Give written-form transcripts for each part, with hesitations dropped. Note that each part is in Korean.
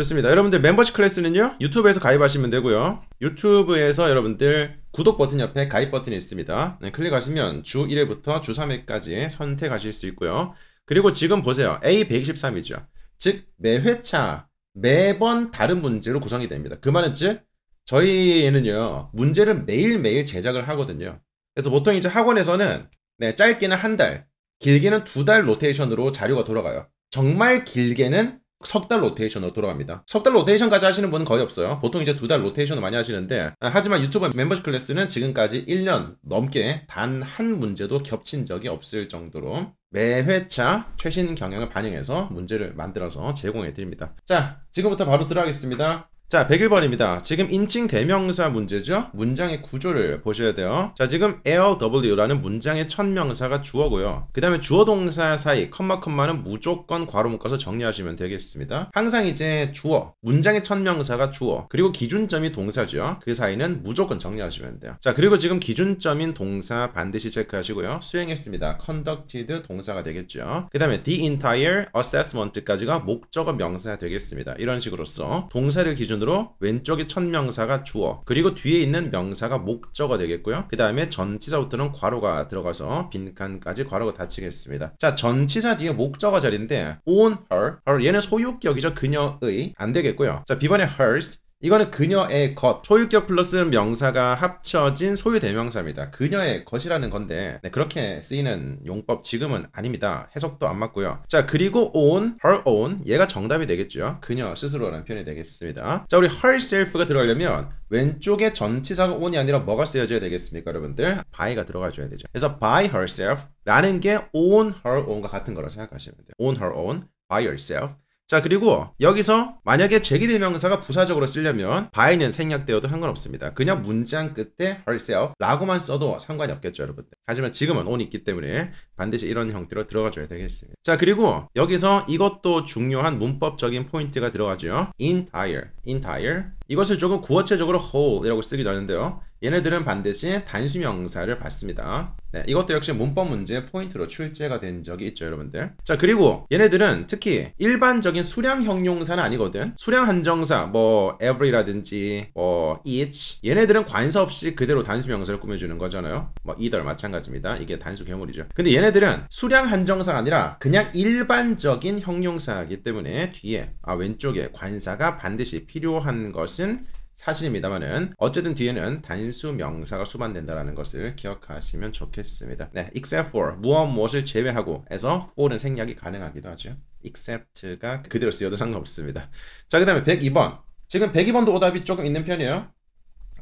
좋습니다. 여러분들 멤버십 클래스는요 유튜브에서 가입하시면 되고요. 유튜브에서 여러분들 구독 버튼 옆에 가입 버튼이 있습니다. 네, 클릭하시면 주 1회부터 주 3회까지 선택하실 수 있고요. 그리고 지금 보세요. A123이죠. 즉 매회차 매번 다른 문제로 구성이 됩니다. 그 말은 즉 저희는요 문제를 매일매일 제작을 하거든요. 그래서 보통 이제 학원에서는 네, 짧게는 한 달, 길게는 2달 로테이션으로 자료가 돌아가요. 정말 길게는 석 달 로테이션으로 돌아갑니다. 석 달 로테이션까지 하시는 분은 거의 없어요. 보통 이제 2달 로테이션을 많이 하시는데, 하지만 유튜브 멤버십 클래스는 지금까지 1년 넘게 단 한 문제도 겹친 적이 없을 정도로 매회차 최신 경향을 반영해서 문제를 만들어서 제공해 드립니다. 자, 지금부터 바로 들어가겠습니다. 자, 101번입니다. 지금 인칭 대명사 문제죠? 문장의 구조를 보셔야 돼요. 자, 지금 LW라는 문장의 첫 명사가 주어고요. 그 다음에 주어 동사 사이 컴마는 무조건 괄호 묶어서 정리하시면 되겠습니다. 항상 이제 주어, 문장의 첫 명사가 주어, 그리고 기준점이 동사죠. 그 사이는 무조건 정리하시면 돼요. 자, 그리고 지금 기준점인 동사 반드시 체크하시고요. 수행했습니다. conducted 동사가 되겠죠. 그 다음에 the entire assessment까지가 목적어 명사가 되겠습니다. 이런 식으로서 동사를 기준으로 왼쪽에 첫 명사가 주어, 그리고 뒤에 있는 명사가 목적어 되겠고요. 그 다음에 전치사부터는 괄호가 들어가서 빈칸까지 괄호가 닫히겠습니다. 자, 전치사 뒤에 목적어 자리인데 on her 얘는 소유격이죠. 그녀의 안 되겠고요. 자, B번에 hers 이거는 그녀의 것, 소유격 플러스 명사가 합쳐진 소유 대명사입니다. 그녀의 것이라는 건데 네, 그렇게 쓰이는 용법 지금은 아닙니다. 해석도 안 맞고요. 자, 그리고 on, her own 얘가 정답이 되겠죠. 그녀 스스로라는 표현이 되겠습니다. 자, 우리 herself가 들어가려면 왼쪽에 전치사가 on이 아니라 뭐가 쓰여져야 되겠습니까, 여러분들? by가 들어가줘야 되죠. 그래서 by herself 라는 게 on her own과 같은 거라 생각하시면 돼요. on her own, by herself. 자, 그리고 여기서 만약에 제기대명사가 부사적으로 쓰려면 by는 생략되어도 상관없습니다. 그냥 문장 끝에 herself 라고만 써도 상관이 없겠죠, 여러분들. 하지만 지금은 on이 있기 때문에 반드시 이런 형태로 들어가줘야 되겠습니다. 자, 그리고 여기서 이것도 중요한 문법적인 포인트가 들어가죠. entire 이것을 조금 구어체적으로 whole이라고 쓰기도 하는데요. 얘네들은 반드시 단수명사를 받습니다. 네, 이것도 역시 문법 문제 포인트로 출제가 된 적이 있죠, 여러분들. 자, 그리고 얘네들은 특히 일반적인 수량 형용사는 아니거든. 수량 한정사, 뭐 every라든지 뭐 each 얘네들은 관사 없이 그대로 단수명사를 꾸며주는 거잖아요. 뭐 either 마찬가지입니다. 이게 단수 개물이죠. 근데 얘네들은 수량 한정사가 아니라 그냥 일반적인 형용사이기 때문에 뒤에 왼쪽에 관사가 반드시 필요한 것은 사실입니다만은 어쨌든 뒤에는 단수 명사가 수반된다는 것을 기억하시면 좋겠습니다. 네, except for 무엇을 제외하고 해서 for는 생략이 가능하기도 하죠. except가 그대로 쓰여도 상관없습니다. 자, 그 다음에 102번. 지금 102번도 오답이 조금 있는 편이에요.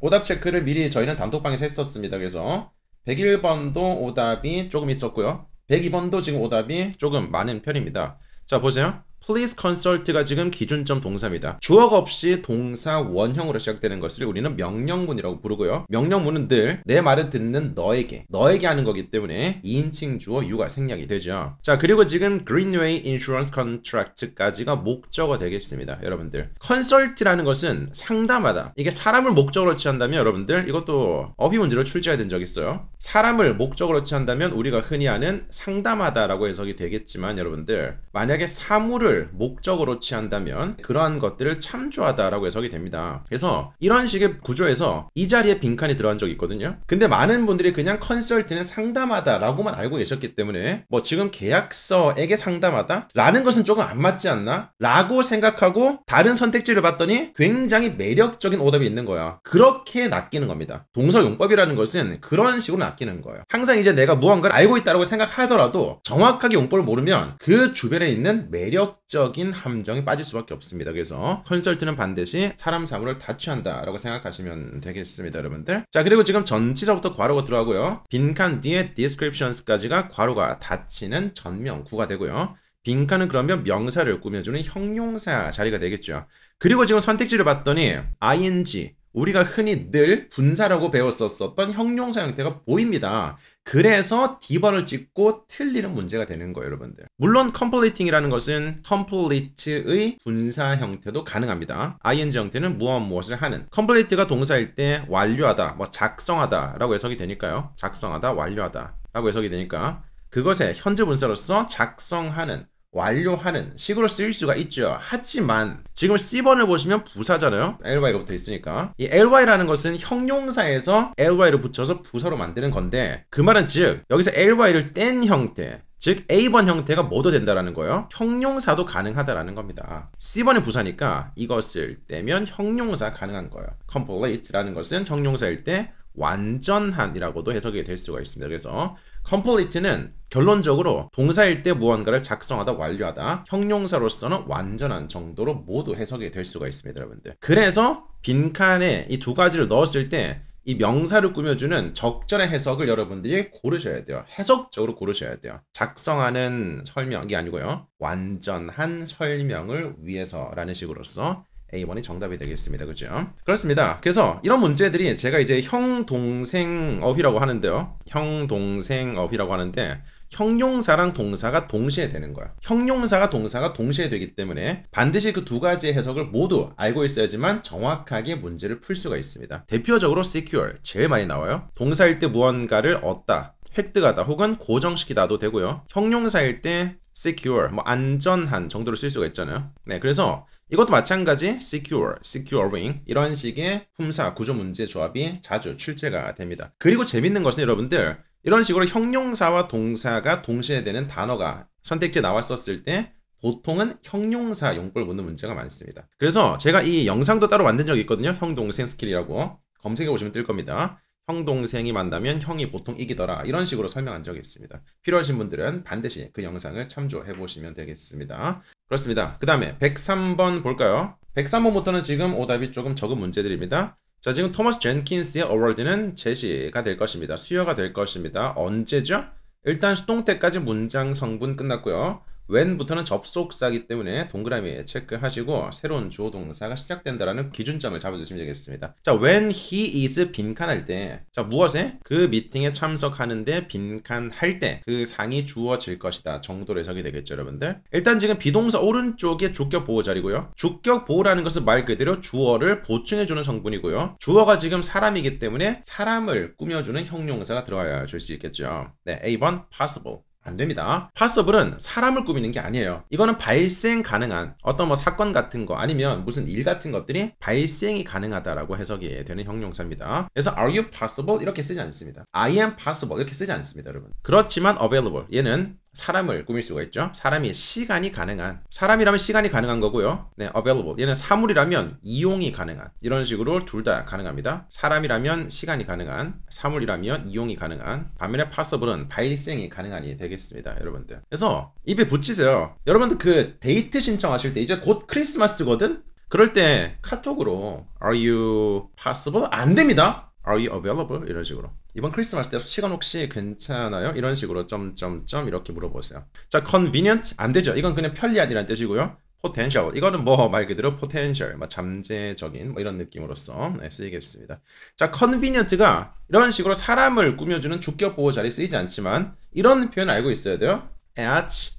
오답 체크를 미리 저희는 단톡방에서 했었습니다. 그래서 101번도 오답이 조금 있었고요. 102번도 지금 오답이 조금 많은 편입니다. 자, 보세요. Please consult가 지금 기준점 동사입니다. 주어가 없이 동사 원형으로 시작되는 것을 우리는 명령문이라고 부르고요. 명령문은 늘 내 말을 듣는 너에게 하는 거기 때문에 2인칭 주어 you가 생략이 되죠. 자, 그리고 지금 Greenway Insurance Contract까지가 목적어 되겠습니다. 여러분들, consult라는 것은 상담하다. 이게 사람을 목적으로 취한다면 여러분들 이것도 어휘 문제로 출제가 된 적이 있어요. 사람을 목적으로 취한다면 우리가 흔히 아는 상담하다라고 해석이 되겠지만 여러분들 만약에 사물을 목적으로 취한다면 그러한 것들을 참조하다라고 해석이 됩니다. 그래서 이런 식의 구조에서 이 자리에 빈칸이 들어간 적이 있거든요. 근데 많은 분들이 그냥 컨설트는 상담하다라고만 알고 계셨기 때문에 뭐 지금 계약서에게 상담하다? 라는 것은 조금 안 맞지 않나? 라고 생각하고 다른 선택지를 봤더니 굉장히 매력적인 오답이 있는 거야. 그렇게 낚이는 겁니다. 동서용법이라는 것은 그런 식으로 낚이는 거예요. 항상 이제 내가 무언가를 알고 있다고 생각하더라도 정확하게 용법을 모르면 그 주변에 있는 매력적인 함정이 빠질 수밖에 없습니다. 그래서 컨설트는 반드시 사람 사물을 다 취한다라고 생각하시면 되겠습니다, 여러분들. 자, 그리고 지금 전치사부터 괄호가 들어가고요. 빈칸 뒤에 descriptions까지가 괄호가 닫히는 전명구가 되고요. 빈칸은 그러면 명사를 꾸며주는 형용사 자리가 되겠죠. 그리고 지금 선택지를 봤더니 ing 우리가 흔히 늘 분사라고 배웠었던 형용사 형태가 보입니다. 그래서 D번을 찍고 틀리는 문제가 되는 거예요, 여러분들. 물론 completing이라는 것은 complete의 분사 형태도 가능합니다. ing 형태는 무엇을 하는. complete가 동사일 때 완료하다, 뭐 작성하다 라고 해석이 되니까요. 작성하다, 완료하다 라고 해석이 되니까 그것의 현재 분사로서 작성하는 완료하는 식으로 쓰일 수가 있죠. 하지만 지금 C번을 보시면 부사잖아요. ly가 붙어 있으니까. 이 ly라는 것은 형용사에서 ly를 붙여서 부사로 만드는 건데 그 말은 즉 여기서 ly를 뗀 형태 즉 A번 형태가 뭐도 된다라는 거예요. 형용사도 가능하다라는 겁니다. C번이 부사니까 이것을 떼면 형용사 가능한 거예요. complete라는 것은 형용사일 때 완전한이라고도 해석이 될 수가 있습니다. 그래서 complete는 결론적으로 동사일 때 무언가를 작성하다 완료하다, 형용사로서는 완전한 정도로 모두 해석이 될 수가 있습니다, 여러분들. 그래서 빈칸에 이 두 가지를 넣었을 때 이 명사를 꾸며주는 적절한 해석을 여러분들이 고르셔야 돼요. 해석적으로 고르셔야 돼요. 작성하는 설명이 아니고요. 완전한 설명을 위해서라는 식으로서 A번이 정답이 되겠습니다. 그죠? 그렇습니다. 그래서 이런 문제들이 제가 이제 형동생어휘라고 하는데요. 형동생어휘라고 하는데 형용사랑 동사가 동시에 되는 거야. 형용사가 동사가 동시에 되기 때문에 반드시 그 두 가지의 해석을 모두 알고 있어야지만 정확하게 문제를 풀 수가 있습니다. 대표적으로 secure 제일 많이 나와요. 동사일 때 무언가를 얻다, 획득하다 혹은 고정시키다도 되고요. 형용사일 때 secure, 뭐 안전한 정도로 쓸 수가 있잖아요. 네, 그래서 이것도 마찬가지 secure, securing 이런 식의 품사 구조 문제 조합이 자주 출제가 됩니다. 그리고 재밌는 것은 여러분들 이런 식으로 형용사와 동사가 동시에 되는 단어가 선택지에 나왔었을 때 보통은 형용사 용법을 묻는 문제가 많습니다. 그래서 제가 이 영상도 따로 만든 적이 있거든요. 형, 동생 스킬이라고 검색해 보시면 뜰 겁니다. 형, 동생이 만나면 형이 보통 이기더라. 이런 식으로 설명한 적이 있습니다. 필요하신 분들은 반드시 그 영상을 참조해 보시면 되겠습니다. 그렇습니다. 그 다음에 103번 볼까요? 103번부터는 지금 오답이 조금 적은 문제들입니다. 자, 지금 토마스 젠킨스의 어워드는 제시가 될 것입니다. 수여가 될 것입니다. 언제죠? 일단 수동태까지 문장 성분 끝났고요. when부터는 접속사이기 때문에 동그라미 체크하시고 새로운 주어 동사가 시작된다라는 기준점을 잡아주시면 되겠습니다. 자, when he is 빈칸할 때, 자, 무엇에? 그 미팅에 참석하는데 빈칸할 때 그 상이 주어질 것이다 정도로 해석이 되겠죠, 여러분들. 일단 지금 비동사 오른쪽에 주격 보호 자리고요. 주격 보호라는 것은 말 그대로 주어를 보충해주는 성분이고요. 주어가 지금 사람이기 때문에 사람을 꾸며주는 형용사가 들어가야 줄 수 있겠죠. 네, A번 possible. 안 됩니다. possible은 사람을 꾸미는 게 아니에요. 이거는 발생 가능한 어떤 뭐 사건 같은 거 아니면 무슨 일 같은 것들이 발생이 가능하다라고 해석이 되는 형용사입니다. 그래서 are you possible 이렇게 쓰지 않습니다. I am possible 이렇게 쓰지 않습니다, 여러분. 그렇지만 available 얘는 사람을 꾸밀 수가 있죠. 사람이 시간이 가능한, 사람이라면 시간이 가능한 거고요. 네, available 얘는 사물이라면 이용이 가능한, 이런 식으로 둘 다 가능합니다. 사람이라면 시간이 가능한, 사물이라면 이용이 가능한, 반면에 possible은 발생이 가능한이 되겠습니다, 여러분들. 그래서 입에 붙이세요. 여러분들 그 데이트 신청하실 때 이제 곧 크리스마스거든? 그럴 때 카톡으로 are you possible? 안 됩니다. Are you available? 이런 식으로. 이번 크리스마스 때 시간 혹시 괜찮아요? 이런 식으로 점점점 이렇게 물어보세요. 자, convenient 안 되죠. 이건 그냥 편리한이라는 뜻이고요. potential 이거는 뭐 말 그대로 potential, 뭐 잠재적인 뭐 이런 느낌으로서 쓰이겠습니다. 자, convenient가 이런 식으로 사람을 꾸며주는 주격 보호 자리에 쓰이지 않지만 이런 표현 알고 있어야 돼요. at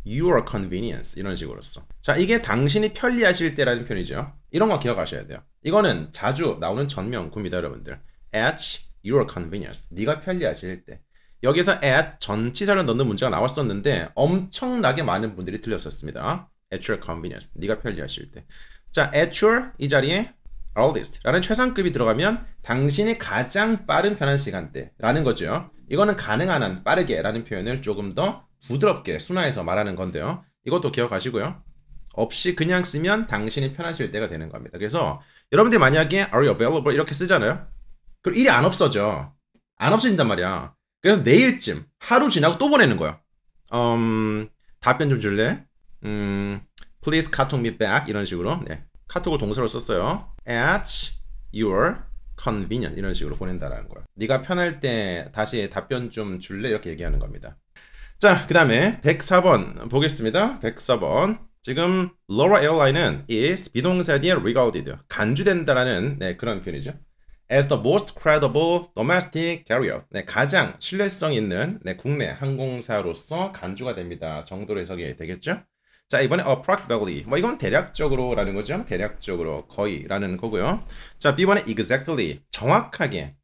your convenience 이런 식으로서. 자, 이게 당신이 편리하실 때라는 표현이죠. 이런 거 기억하셔야 돼요. 이거는 자주 나오는 전명구입니다, 여러분들. at your convenience. 네가 편리하실 때. 여기서 at 전치사를 넣는 문제가 나왔었는데 엄청나게 많은 분들이 틀렸었습니다. at your convenience. 네가 편리하실 때. 자, at your 이 자리에 earliest 라는 최상급이 들어가면 당신이 가장 빠른 편한 시간대 라는 거죠. 이거는 가능한 한 빠르게 라는 표현을 조금 더 부드럽게 순화해서 말하는 건데요. 이것도 기억하시고요. 없이 그냥 쓰면 당신이 편하실 때가 되는 겁니다. 그래서 여러분들이 만약에 are you available 이렇게 쓰잖아요. 그럼 일이 안 없어져. 안 없어진단 말이야. 그래서 내일쯤 하루 지나고 또 보내는 거야. 답변 좀 줄래? Please 카톡 me back 이런 식으로. 네. 카톡을 동사로 썼어요. at your convenient 이런 식으로 보낸다라는 거야. 네가 편할 때 다시 답변 좀 줄래? 이렇게 얘기하는 겁니다. 자, 그 다음에 104번 보겠습니다. 104번. 지금 Laura Airline은 is 비동사 뒤에 regarded 간주된다라는 그런 표현이죠. as the most credible domestic carrier. 네, 가장 신뢰성 있는 국내 항공사로서 간주가 됩니다. 정도로 해석이 되겠죠? 자, 이번에 approximately. 뭐 이건 대략적으로라는 거죠. 대략적으로 거의라는 거고요. 자, B번에 exactly. 정확하게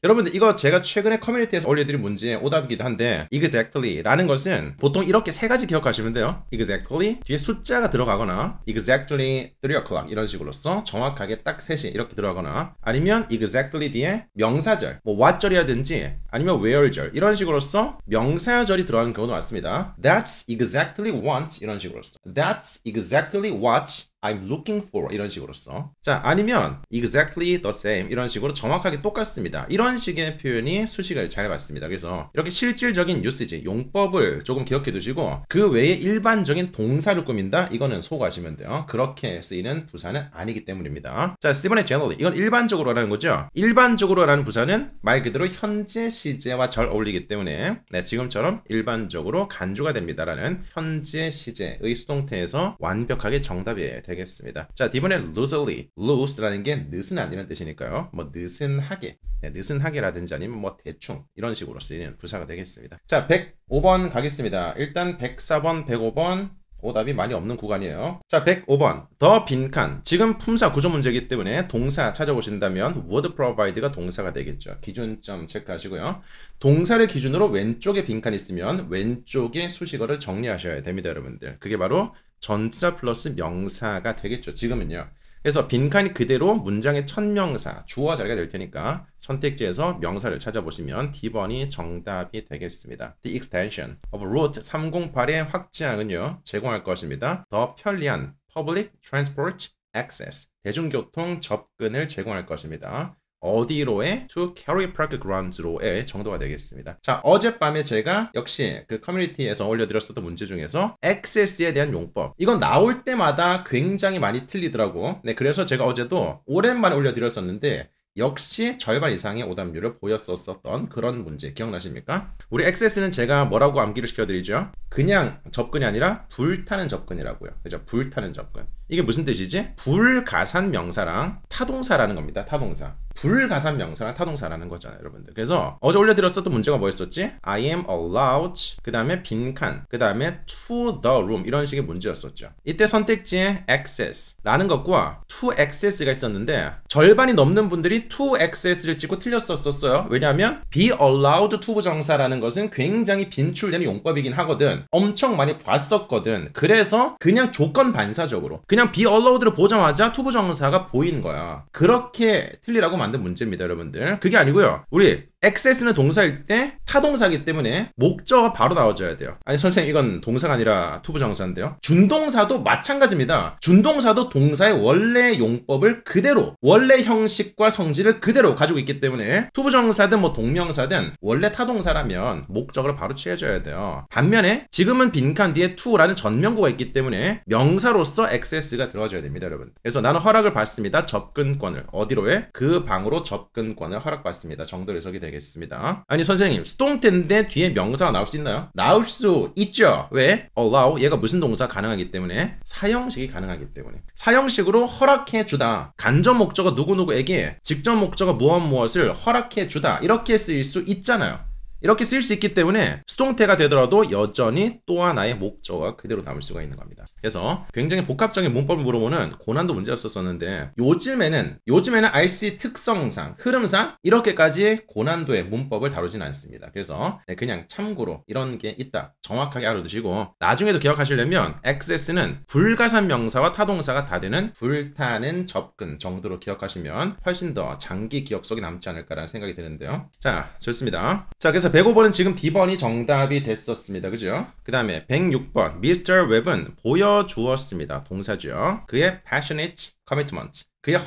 여러분들 이거 제가 최근에 커뮤니티에서 올려드린 문제의 오답이기도 한데 exactly 라는 것은 보통 이렇게 세 가지 기억하시면 돼요. exactly 뒤에 숫자가 들어가거나 exactly 3 o'clock 이런 식으로써 정확하게 딱 3시 이렇게 들어가거나 아니면 exactly 뒤에 명사절 뭐 what절이라든지 아니면 where절 이런 식으로써 명사절이 들어가는 경우도 많습니다. That's exactly what 이런 식으로써 That's exactly what I'm looking for 이런 식으로써 자 아니면 exactly the same 이런 식으로 정확하게 똑같습니다. 이런 식의 표현이 수식을 잘 받습니다. 그래서 이렇게 실질적인 유시지 용법을 조금 기억해 두시고 그 외에 일반적인 동사를 꾸민다 이거는 소거하시면 돼요. 그렇게 쓰이는 부사는 아니기 때문입니다. 자 Stephen의 generally 이건 일반적으로라는 거죠. 일반적으로라는 부사는 말 그대로 현재 시제와 잘 어울리기 때문에 네, 지금처럼 일반적으로 간주가 됩니다라는 현재 시제의 수동태에서 완벽하게 정답이 되겠습니다. 자, 이번에 loosely, loose라는 게 느슨한 이런 뜻이니까요. 뭐 느슨하게, 네, 느슨하게라든지 아니면 뭐 대충 이런 식으로 쓰이는 부사가 되겠습니다. 자, 105번 가겠습니다. 일단 104번, 105번 오답이 많이 없는 구간이에요. 자, 105번 더 빈칸 지금 품사 구조 문제이기 때문에 동사 찾아보신다면 would provide가 동사가 되겠죠. 기준점 체크하시고요. 동사를 기준으로 왼쪽에 빈칸이 있으면 왼쪽에 수식어를 정리하셔야 됩니다. 여러분들 그게 바로 전치사 플러스 명사가 되겠죠. 지금은요. 그래서 빈칸이 그대로 문장의 첫 명사, 주어 자리가 될 테니까 선택지에서 명사를 찾아보시면 D번이 정답이 되겠습니다. The extension of Route 308의 확장은요, 제공할 것입니다. 더 편리한 Public Transport Access, 대중교통 접근을 제공할 것입니다. 어디로의? To Kerry Park Grounds로의 정도가 되겠습니다. 자, 어젯밤에 제가 역시 그 커뮤니티에서 올려드렸었던 문제 중에서 access에 대한 용법 이건 나올 때마다 굉장히 많이 틀리더라고. 네, 그래서 제가 어제도 오랜만에 올려드렸었는데 역시 절반 이상의 오답률을 보였었던 그런 문제 기억나십니까? 우리 access는 제가 뭐라고 암기를 시켜드리죠? 그냥 접근이 아니라 불타는 접근이라고요. 그죠? 불타는 접근. 이게 무슨 뜻이지? 불가산 명사랑 타동사라는 겁니다. 타동사. 불가산 명사랑 타동사라는 거잖아요, 여러분들. 그래서 어제 올려드렸었던 문제가 뭐였었지? I am allowed, 그 다음에 빈칸, 그 다음에 to the room 이런 식의 문제였었죠. 이때 선택지에 access라는 것과 to access가 있었는데 절반이 넘는 분들이 to access를 찍고 틀렸었어요. 왜냐하면 be allowed to 부정사라는 것은 굉장히 빈출되는 용법이긴 하거든. 엄청 많이 봤었거든. 그래서 그냥 조건 반사적으로 그냥 be allowed를 보자마자 to 부정사가 보이는 거야. 그렇게 틀리라고 만든 문제입니다, 여러분들. 그게 아니고요. 우리 access는 동사일 때 타동사이기 때문에 목적어가 바로 나와줘야 돼요. 아니 선생님 이건 동사가 아니라 to 부정사인데요. 준동사도 마찬가지입니다. 준동사도 동사의 원래 용법을 그대로 원래 형식과 성질을 그대로 가지고 있기 때문에 to 부정사든 뭐 동명사든 원래 타동사라면 목적어를 바로 취해줘야 돼요. 반면에 지금은 빈칸 뒤에 to라는 전명구가 있기 때문에 명사로서 access가 들어가줘야 됩니다, 여러분. 그래서 나는 허락을 받습니다. 접근권을 어디로해? 그 방으로 접근권을 허락받습니다. 정도로 해석이 되겠습니다. 아니 선생님 수동태인데 뒤에 명사가 나올 수 있나요? 나올 수 있죠. 왜? allow 얘가 무슨 동사 가능하기 때문에 사형식이 가능하기 때문에 사형식으로 허락해 주다. 간접 목적어 누구누구에게 직접 목적어 무엇을 허락해 주다 이렇게 쓰일 수 있잖아요. 이렇게 쓸 수 있기 때문에 수동태가 되더라도 여전히 또 하나의 목적어가 그대로 남을 수가 있는 겁니다. 그래서 굉장히 복합적인 문법을 물어보는 고난도 문제였었는데 요즘에는 RC 특성상 흐름상 이렇게까지 고난도의 문법을 다루진 않습니다. 그래서 그냥 참고로 이런 게 있다 정확하게 알아두시고 나중에도 기억하시려면 access는 불가산 명사와 타동사가 다 되는 불타는 접근 정도로 기억하시면 훨씬 더 장기 기억 속에 남지 않을까라는 생각이 드는데요. 자, 좋습니다. 자, 그래서 105번은 지금 D번이 정답이 됐었습니다. 그죠? 그 다음에 106번 Mr. Webb은 보여주었습니다. 동사죠. 그의 passionate commitment 그의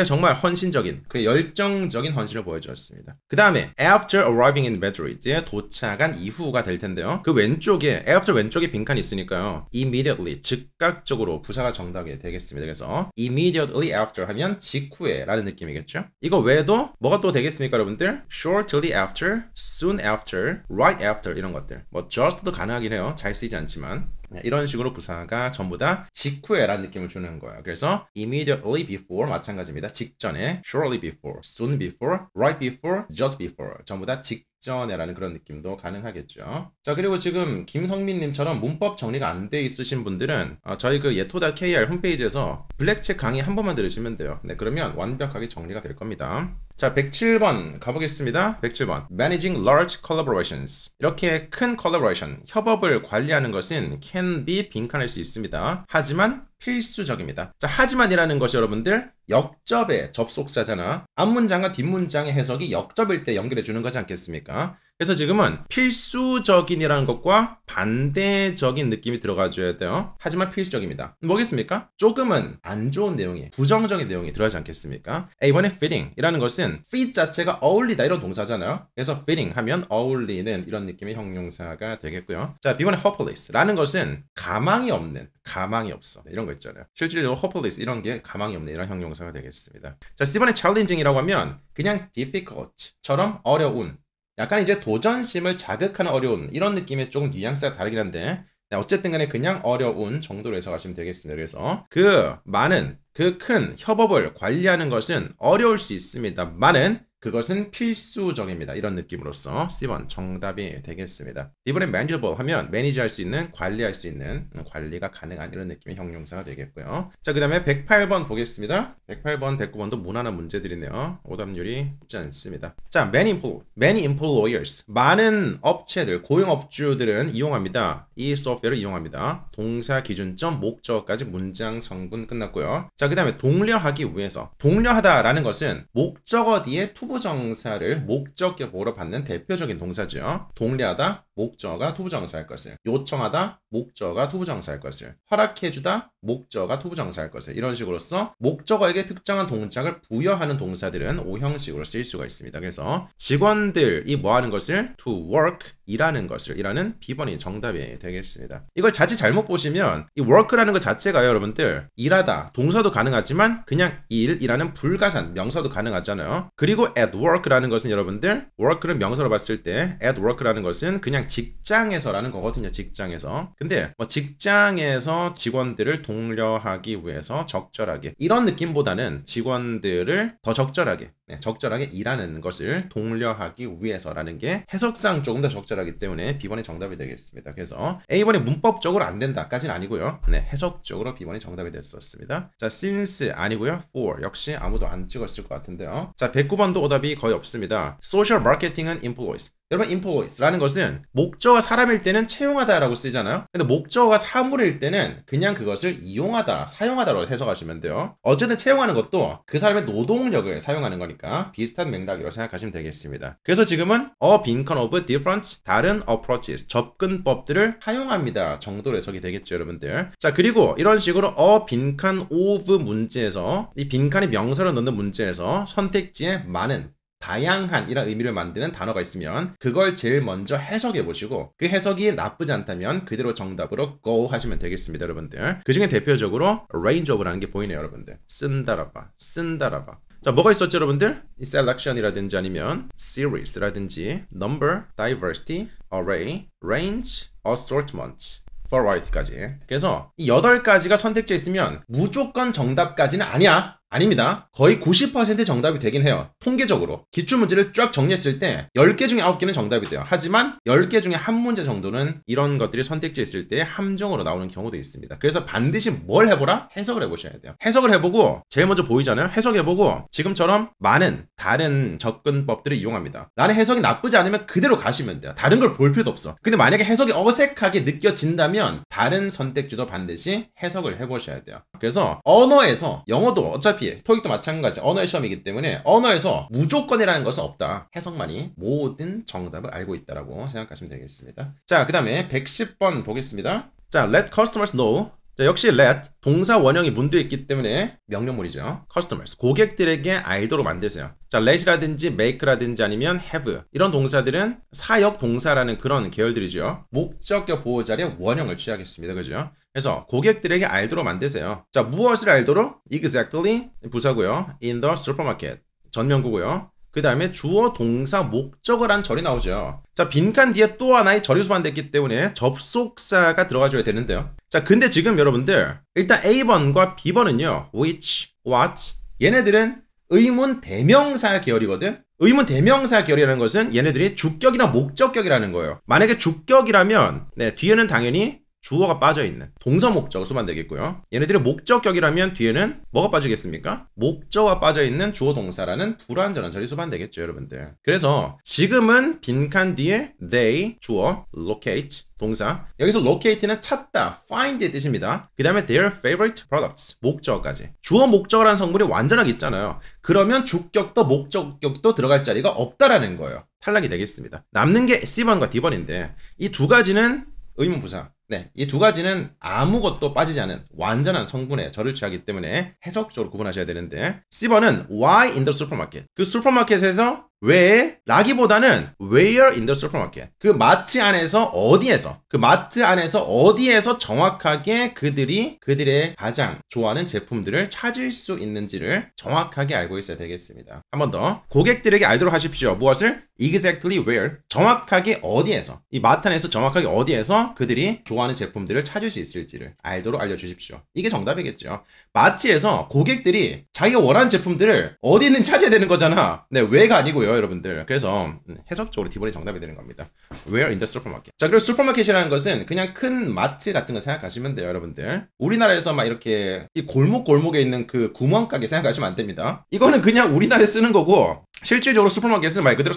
정말 헌신적인 그의 열정적인 헌신을 보여주었습니다. 그 다음에 after arriving in Madrid에 도착한 이후가 될 텐데요. 그 왼쪽에 after 왼쪽에 빈칸이 있으니까요. immediately 즉각적으로 부사가 정답이 되겠습니다. 그래서 immediately after 하면 직후에 라는 느낌이겠죠. 이거 외에도 뭐가 또 되겠습니까, 여러분들? shortly after, soon after, right after 이런 것들. 뭐 just도 가능하긴 해요. 잘 쓰이지 않지만 이런 식으로 부사가 전부 다 직후에 라는 느낌을 주는 거예요. 그래서 immediately before 마찬가지입니다. 직전에, shortly before, soon before, right before, just before 전부 다 직전에라는 그런 느낌도 가능하겠죠. 자, 그리고 지금 김성민님처럼 문법 정리가 안 돼 있으신 분들은 저희 그 예토.kr 홈페이지에서 블랙책 강의 한 번만 들으시면 돼요. 네, 그러면 완벽하게 정리가 될 겁니다. 자, 107번 가보겠습니다. 107번. Managing large collaborations. 이렇게 큰 collaboration, 협업을 관리하는 것은 can be 빈칸할 수 있습니다. 하지만 필수적입니다. 자, 하지만이라는 것이 여러분들 역접의 접속사잖아. 앞문장과 뒷문장의 해석이 역접일 때 연결해 주는 거지 않겠습니까? 그래서 지금은 필수적인이라는 것과 반대적인 느낌이 들어가줘야 돼요. 하지만 필수적입니다. 뭐겠습니까? 조금은 안 좋은 내용이, 부정적인 내용이 들어가지 않겠습니까? A번에 fitting이라는 것은 fit 자체가 어울리다 이런 동사잖아요. 그래서 fitting 하면 어울리는 이런 느낌의 형용사가 되겠고요. 자, B번에 hopeless라는 것은 가망이 없는, 가망이 없어. 이런 거 있잖아요. 실질적으로 hopeless 이런 게 가망이 없는 이런 형용사가 되겠습니다. 자, C번에 challenging이라고 하면 그냥 difficult처럼 어려운, 약간 이제 도전심을 자극하는 어려운 이런 느낌의 조금 뉘앙스가 다르긴 한데 어쨌든 간에 그냥 어려운 정도로 해석하시면 되겠습니다. 그래서 그 많은, 그 큰 협업을 관리하는 것은 어려울 수 있습니다만은 그것은 필수적입니다. 이런 느낌으로서 C번 정답이 되겠습니다. 이번에 manageable 하면 매니지할 수 있는, 관리할 수 있는, 관리가 가능한 이런 느낌의 형용사가 되겠고요. 자, 그 다음에 108번 보겠습니다. 108번, 109번도 무난한 문제들이네요. 오답률이 높지 않습니다. 자, many employers. 많은 업체들, 고용업주들은 이용합니다. 이 소프트웨어를 이용합니다. 동사, 기준점, 목적어까지 문장 성분 끝났고요. 자, 그 다음에 독려하기 위해서. 독려하다라는 것은 목적어 뒤에 투부정사를 목적격 보호로 받는 대표적인 동사죠. 독려하다, 목적어가 투부정사할 것을. 요청하다, 목적어가 투부정사할 것을. 허락해주다, 목적어가 투부정사할 것을. 이런 식으로서 목적어에게 특정한 동작을 부여하는 동사들은 오형식으로 쓰일 수가 있습니다. 그래서 직원들이 뭐 하는 것을? to work, 일하는 것을. 일하는 B번이 정답이 되겠습니다. 이걸 자칫 잘못 보시면 이 work라는 것 자체가요, 여러분들 일하다, 동사도 가능하지만 그냥 일이라는 불가산, 명사도 가능하잖아요. 그리고 at work라는 것은 여러분들 work를 명사로 봤을 때 at work라는 것은 그냥 직장에서라는 거거든요. 직장에서. 근데 뭐 직장에서 직원들을 독려하기 위해서 적절하게 이런 느낌보다는 직원들을 더 적절하게 적절하게 일하는 것을 독려하기 위해서라는 게 해석상 조금 더 적절하기 때문에 B번이 정답이 되겠습니다. 그래서 A번이 문법적으로 안 된다까지는 아니고요. 해석적으로 B번이 정답이 됐었습니다. 자, since 아니고요. for 역시 아무도 안 찍었을 것 같은데요. 자, 109번도 오답이 거의 없습니다. social marketing은 employees. 여러분, employees라는 것은 목적어가 사람일 때는 채용하다라고 쓰잖아요. 근데 목적어가 사물일 때는 그냥 그것을 이용하다, 사용하다로 해석하시면 돼요. 어쨌든 채용하는 것도 그 사람의 노동력을 사용하는 거니까 비슷한 맥락이라고 생각하시면 되겠습니다. 그래서 지금은 a 빈칸 of different, 다른 approaches, 접근법들을 사용합니다 정도로 해석이 되겠죠, 여러분들. 자, 그리고 이런 식으로 a 빈칸 of 문제에서 이 빈칸이 명사로 넣는 문제에서 선택지에 많은, 다양한 이런 의미를 만드는 단어가 있으면 그걸 제일 먼저 해석해 보시고 그 해석이 나쁘지 않다면 그대로 정답으로 go 하시면 되겠습니다, 여러분들. 그 중에 대표적으로 range of라는 게 보이네요, 여러분들. 쓴다라봐, 쓴다라봐. 자, 뭐가 있었죠, 여러분들? 이 selection이라든지 아니면 series라든지 number, diversity, array, range, assortment, variety까지. 그래서 이 8가지가 선택지에 있으면 무조건 정답까지는 아닙니다. 거의 90% 정답이 되긴 해요. 통계적으로. 기출문제를 쫙 정리했을 때 10개 중에 9개는 정답이 돼요. 하지만 10개 중에 한 문제 정도는 이런 것들이 선택지에 있을 때 함정으로 나오는 경우도 있습니다. 그래서 반드시 뭘 해보라? 해석을 해보셔야 돼요. 해석을 해보고 제일 먼저 보이잖아요. 해석해보고 지금처럼 많은 다른 접근법들을 이용합니다. 나는 해석이 나쁘지 않으면 그대로 가시면 돼요. 다른 걸 볼 필요도 없어. 근데 만약에 해석이 어색하게 느껴진다면 다른 선택지도 반드시 해석을 해보셔야 돼요. 그래서 언어에서 영어도 어차피 토익도 마찬가지 언어의 시험이기 때문에 언어에서 무조건이라는 것은 없다. 해석만이 모든 정답을 알고 있다라고 생각하시면 되겠습니다. 자, 그 다음에 110번 보겠습니다. 자, let customers know. 자, 역시 let 동사 원형이 문두에 있기 때문에 명령문이죠. customers 고객들에게 알도록 만드세요. 자, let이라든지 make라든지 아니면 have 이런 동사들은 사역 동사라는 그런 계열들이죠. 목적격 보호 자리에 원형을 취하겠습니다. 그죠? 그래서 고객들에게 알도록 만드세요. 자, 무엇을 알도록? exactly 부사고요. in the supermarket 전명구고요. 그 다음에 주어, 동사, 목적어란 절이 나오죠. 자, 빈칸 뒤에 또 하나의 절이 수반됐기 때문에 접속사가 들어가줘야 되는데요. 자, 근데 지금 여러분들 일단 A번과 B번은요. which, what 얘네들은 의문 대명사 계열이거든. 의문 대명사 결이라는 것은 얘네들이 주격이나 목적격이라는 거예요. 만약에 주격이라면 네, 뒤에는 당연히 주어가 빠져있는 동사 목적을 쓰면 되겠고요. 얘네들이 목적격이라면 뒤에는 뭐가 빠지겠습니까? 목적어가 빠져있는 주어 동사라는 불완전한 절이 쓰면 되겠죠, 여러분들. 그래서 지금은 빈칸 뒤에 they, 주어, locate, 동사. 여기서 locate는 찾다, find의 뜻입니다. 그 다음에 their favorite products, 목적어까지. 주어 목적어라는 성분이 완전하게 있잖아요. 그러면 주격도 목적격도 들어갈 자리가 없다라는 거예요. 탈락이 되겠습니다. 남는 게 C번과 D번인데 이 두 가지는 의문부사. 네, 이 두 가지는 아무것도 빠지지 않은 완전한 성분의 절을 취하기 때문에 해석적으로 구분하셔야 되는데 C번은 why in the supermarket. 그 슈퍼마켓에서 왜 라기보다는 where in the supermarket. 그 마트 안에서 어디에서 그 마트 안에서 어디에서 정확하게 그들의 가장 좋아하는 제품들을 찾을 수 있는지를 정확하게 알고 있어야 되겠습니다. 한 번 더 고객들에게 알도록 하십시오. 무엇을? exactly where. 정확하게 어디에서 이 마트 안에서 정확하게 어디에서 그들이 좋아하는 제품들을 찾을 수 있을지를 알도록 알려주십시오. 이게 정답이겠죠. 마트에서 고객들이 자기가 원하는 제품들을 어디 있는지 찾아야 되는 거잖아. 네, 왜가 아니고요, 여러분들. 그래서 해석적으로 D번이 정답이 되는 겁니다. Where in the supermarket. 자, 그리고 슈퍼마켓이라는 것은 그냥 큰 마트 같은 거 생각하시면 돼요, 여러분들. 우리나라에서 막 이렇게 이 골목에 있는 그 구멍가게 생각하시면 안 됩니다. 이거는 그냥 우리나라에 쓰는 거고 실질적으로 슈퍼마켓은 말 그대로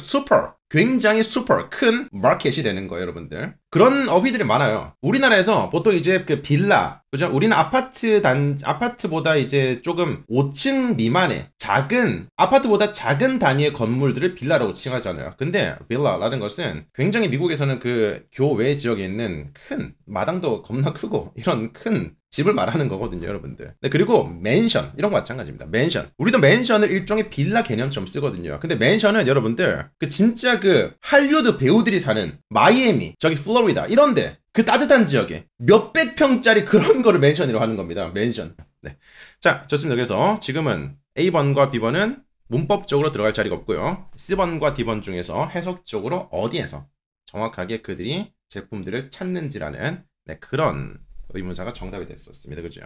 굉장히 슈퍼 큰 마켓이 되는 거예요, 여러분들. 그런 어휘들이 많아요. 우리나라에서 보통 이제 그 빌라, 그죠? 우리는 아파트보다 이제 조금 5층 미만의 아파트보다 작은 단위의 건물들을 빌라라고 칭하잖아요. 근데 빌라라는 것은 굉장히 미국에서는 그 교외 지역에 있는 큰 마당도 겁나 크고 이런 큰 집을 말하는 거거든요, 여러분들. 네, 그리고 맨션 이런 거 마찬가지입니다. 맨션. 우리도 맨션을 일종의 빌라 개념처럼 쓰거든요. 근데 맨션은 여러분들 그 진짜 그 할리우드 배우들이 사는 마이애미, 저기 플로리다 이런데 그 따뜻한 지역에 몇백 평짜리 그런 거를 맨션이라고 하는 겁니다. 맨션. 네. 자, 좋습니다. 그래서 지금은 A번과 B번은 문법적으로 들어갈 자리가 없고요. C번과 D번 중에서 해석적으로 어디에서 정확하게 그들이 제품들을 찾는지라는 네, 그런 의문사가 정답이 됐었습니다. 그죠?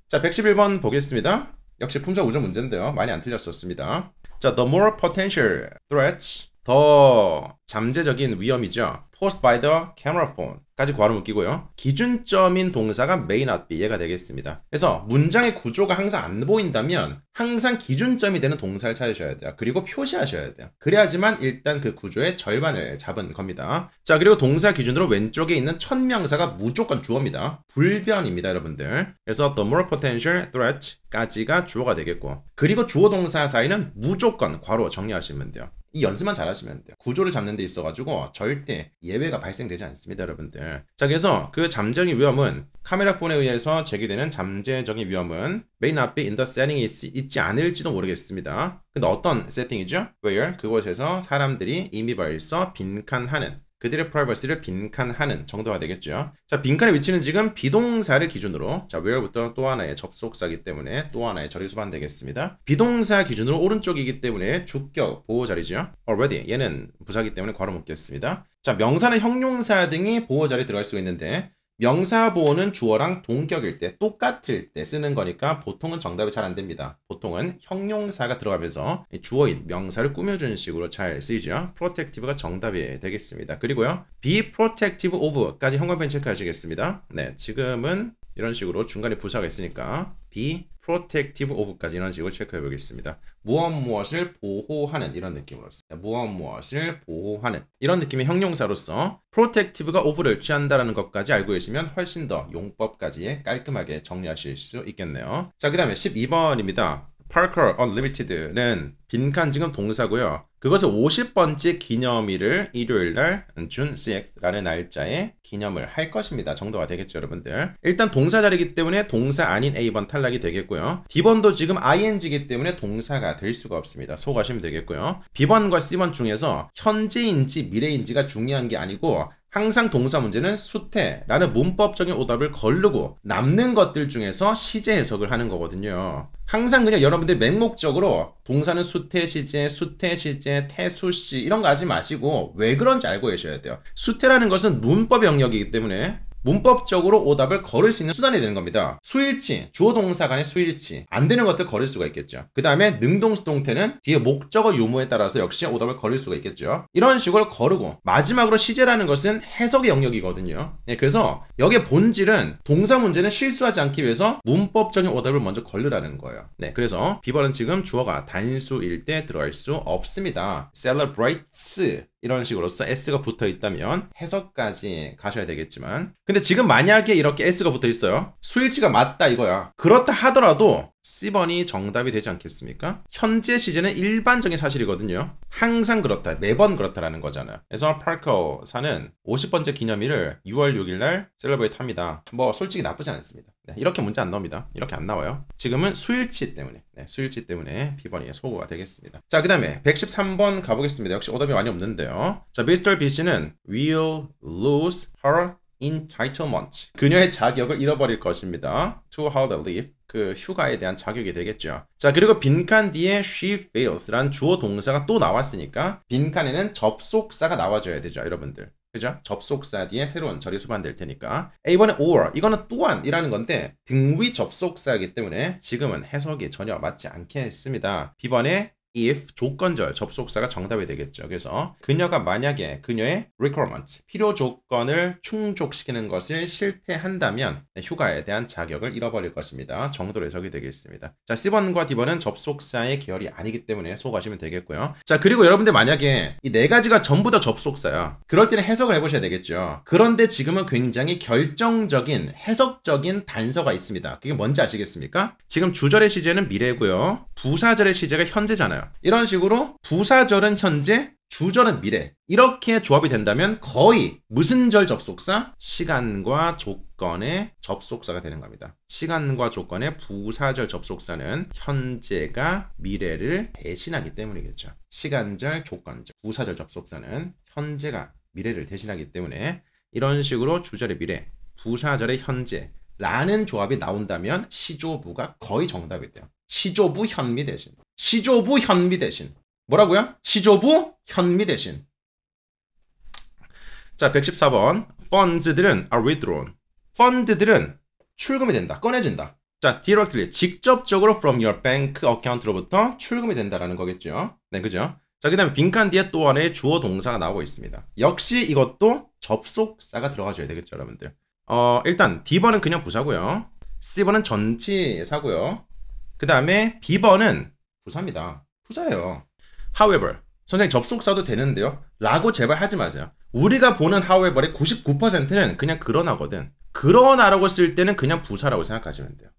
자, 111번 보겠습니다. 역시 품사 우정 문제인데요. 많이 안 틀렸었습니다. 자, the more potential threats, 더 잠재적인 위험이죠. posed by the camera phone 까지 괄호 묶이고요. 기준점인 동사가 may not be 얘가 되겠습니다. 그래서 문장의 구조가 항상 안 보인다면 항상 기준점이 되는 동사를 찾으셔야 돼요. 그리고 표시하셔야 돼요. 그래야지만 일단 그 구조의 절반을 잡은 겁니다. 자, 그리고 동사 기준으로 왼쪽에 있는 첫 명사가 무조건 주어입니다. 불변입니다, 여러분들. 그래서 the more potential threat 까지가 주어가 되겠고, 그리고 주어 동사 사이는 무조건 괄호 정리하시면 돼요. 이 연습만 잘 하시면 돼요. 구조를 잡는 데 있어가지고 절대 예외가 발생되지 않습니다, 여러분들. 자, 그래서 그 잠재적인 위험은 카메라 폰에 의해서 제기되는 잠재적인 위험은 may not be in the setting이 있지 않을지도 모르겠습니다. 근데 어떤 세팅이죠? where 그곳에서 사람들이 이미 벌써 빈칸하는 그들의 프라이버시를 빈칸하는 정도가 되겠죠. 자, 빈칸의 위치는 지금 비동사를 기준으로, 자, where부터 또 하나의 접속사이기 때문에 또 하나의 절이 수반되겠습니다. 비동사 기준으로 오른쪽이기 때문에 주격 보호 자리죠. already 얘는 부사기 때문에 괄호 묶겠습니다. 자, 명사나 형용사 등이 보호 자리에 들어갈 수가 있는데 명사 보호는 주어랑 동격일 때 똑같을 때 쓰는 거니까 보통은 정답이 잘 안 됩니다. 보통은 형용사가 들어가면서 주어인 명사를 꾸며주는 식으로 잘 쓰이죠. protective가 정답이 되겠습니다. 그리고요, be protective of까지 형광펜 체크하시겠습니다. 네, 지금은 이런 식으로 중간에 부사가 있으니까 be protective of까지 이런 식으로 체크해 보겠습니다. 무엇을 보호하는 이런 느낌으로서, 무엇을 보호하는 이런 느낌의 형용사로서 protective가 of를 취한다라는 것까지 알고 계시면 훨씬 더 용법까지 깔끔하게 정리하실 수 있겠네요. 자, 그 다음에 12번입니다. Parker Unlimited는 빈칸 지금 동사고요. 그것을 50번째 기념일을 일요일날 June 6th라는 날짜에 기념을 할 것입니다. 정도가 되겠죠, 여러분들. 일단 동사 자리이기 때문에 동사 아닌 A번 탈락이 되겠고요. B번도 지금 ing이기 때문에 동사가 될 수가 없습니다. 소거하시면 되겠고요. B번과 C번 중에서 현재인지 미래인지가 중요한 게 아니고 항상 동사 문제는 수태라는 문법적인 오답을 거르고 남는 것들 중에서 시제 해석을 하는 거거든요. 항상 그냥 여러분들 맹목적으로 동사는 수태, 시제, 태수시 이런 거 하지 마시고 왜 그런지 알고 계셔야 돼요. 수태라는 것은 문법 영역이기 때문에 문법적으로 오답을 걸을 수 있는 수단이 되는 겁니다. 수일치, 주어 동사 간의 수일치. 안 되는 것들 걸을 수가 있겠죠. 그 다음에 능동수동태는 뒤에 목적어 유무에 따라서 역시 오답을 걸을 수가 있겠죠. 이런 식으로 거르고 마지막으로 시제라는 것은 해석의 영역이거든요. 네, 그래서 여기에 본질은 동사 문제는 실수하지 않기 위해서 문법적인 오답을 먼저 걸르라는 거예요. 네, 그래서 B번은 지금 주어가 단수일 때 들어갈 수 없습니다. celebrates 이런 식으로서 s가 붙어 있다면 해석까지 가셔야 되겠지만, 근데 지금 만약에 이렇게 s가 붙어 있어요. 수일치가 맞다 이거야. 그렇다 하더라도 C번이 정답이 되지 않겠습니까? 현재 시제는 일반적인 사실이거든요. 항상 그렇다, 매번 그렇다라는 거잖아요. 그래서 파커사는 50번째 기념일을 6월 6일 날 셀러브레이트 합니다. 뭐 솔직히 나쁘지 않습니다. 네, 이렇게 문제 안 나옵니다. 이렇게 안 나와요. 지금은 수일치 때문에, 네, 수일치 때문에 B번이 소거가 되겠습니다. 자, 그 다음에 113번 가보겠습니다. 역시 오답이 많이 없는데요. 자, 미스터 B씨는 will lose her entitlement. 그녀의 자격을 잃어버릴 것입니다. to holiday leave. 그 휴가에 대한 자격이 되겠죠. 자, 그리고 빈칸 뒤에 she fails 라는 주어 동사가 또 나왔으니까 빈칸에는 접속사가 나와줘야 되죠, 여러분들. 그죠? 접속사 뒤에 새로운 절이 수반될 테니까. A번에 or, 이거는 또한 이라는 건데 등위 접속사이기 때문에 지금은 해석이 전혀 맞지 않겠습니다. B번에 if 조건절 접속사가 정답이 되겠죠. 그래서 그녀가 만약에 그녀의 requirements 필요 조건을 충족시키는 것을 실패한다면 휴가에 대한 자격을 잃어버릴 것입니다. 정도로 해석이 되겠습니다. 자, C번과 D번은 접속사의 계열이 아니기 때문에 소거하시면 되겠고요. 자, 그리고 여러분들 만약에 이 네 가지가 전부 다 접속사야. 그럴 때는 해석을 해보셔야 되겠죠. 그런데 지금은 굉장히 결정적인 해석적인 단서가 있습니다. 그게 뭔지 아시겠습니까? 지금 주절의 시제는 미래고요. 부사절의 시제가 현재잖아요. 이런 식으로 부사절은 현재, 주절은 미래. 이렇게 조합이 된다면 거의 무슨 절 접속사? 시간과 조건의 접속사가 되는 겁니다. 시간과 조건의 부사절 접속사는 현재가 미래를 대신하기 때문이겠죠. 시간절, 조건절, 부사절 접속사는 현재가 미래를 대신하기 때문에 이런 식으로 주절의 미래, 부사절의 현재 라는 조합이 나온다면 시조부가 거의 정답이 돼요. 시조부 현미 대신. 시조부 현미 대신. 뭐라고요? 시조부 현미 대신. 자, 114번. funds들은 are withdrawn. fund들은 출금이 된다. 꺼내진다. 자, directly. 직접적으로 from your bank account로부터 출금이 된다라는 거겠죠. 네, 그죠? 자, 그 다음에 빈칸 뒤에 또 하나의 주어 동사가 나오고 있습니다. 역시 이것도 접속사가 들어가줘야 되겠죠, 여러분들. 일단 D번은 그냥 부사고요. C번은 전치사고요. 그 다음에 B번은 부사입니다. 부사예요. However, 선생님 접속사도 되는데요. 라고 제발 하지 마세요. 우리가 보는 however의 99%는 그냥 그러나거든. 그러나라고 쓸 때는 그냥 부사라고 생각하시면 돼요.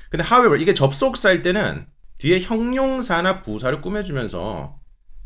근데 however, 이게 접속사일 때는 뒤에 형용사나 부사를 꾸며주면서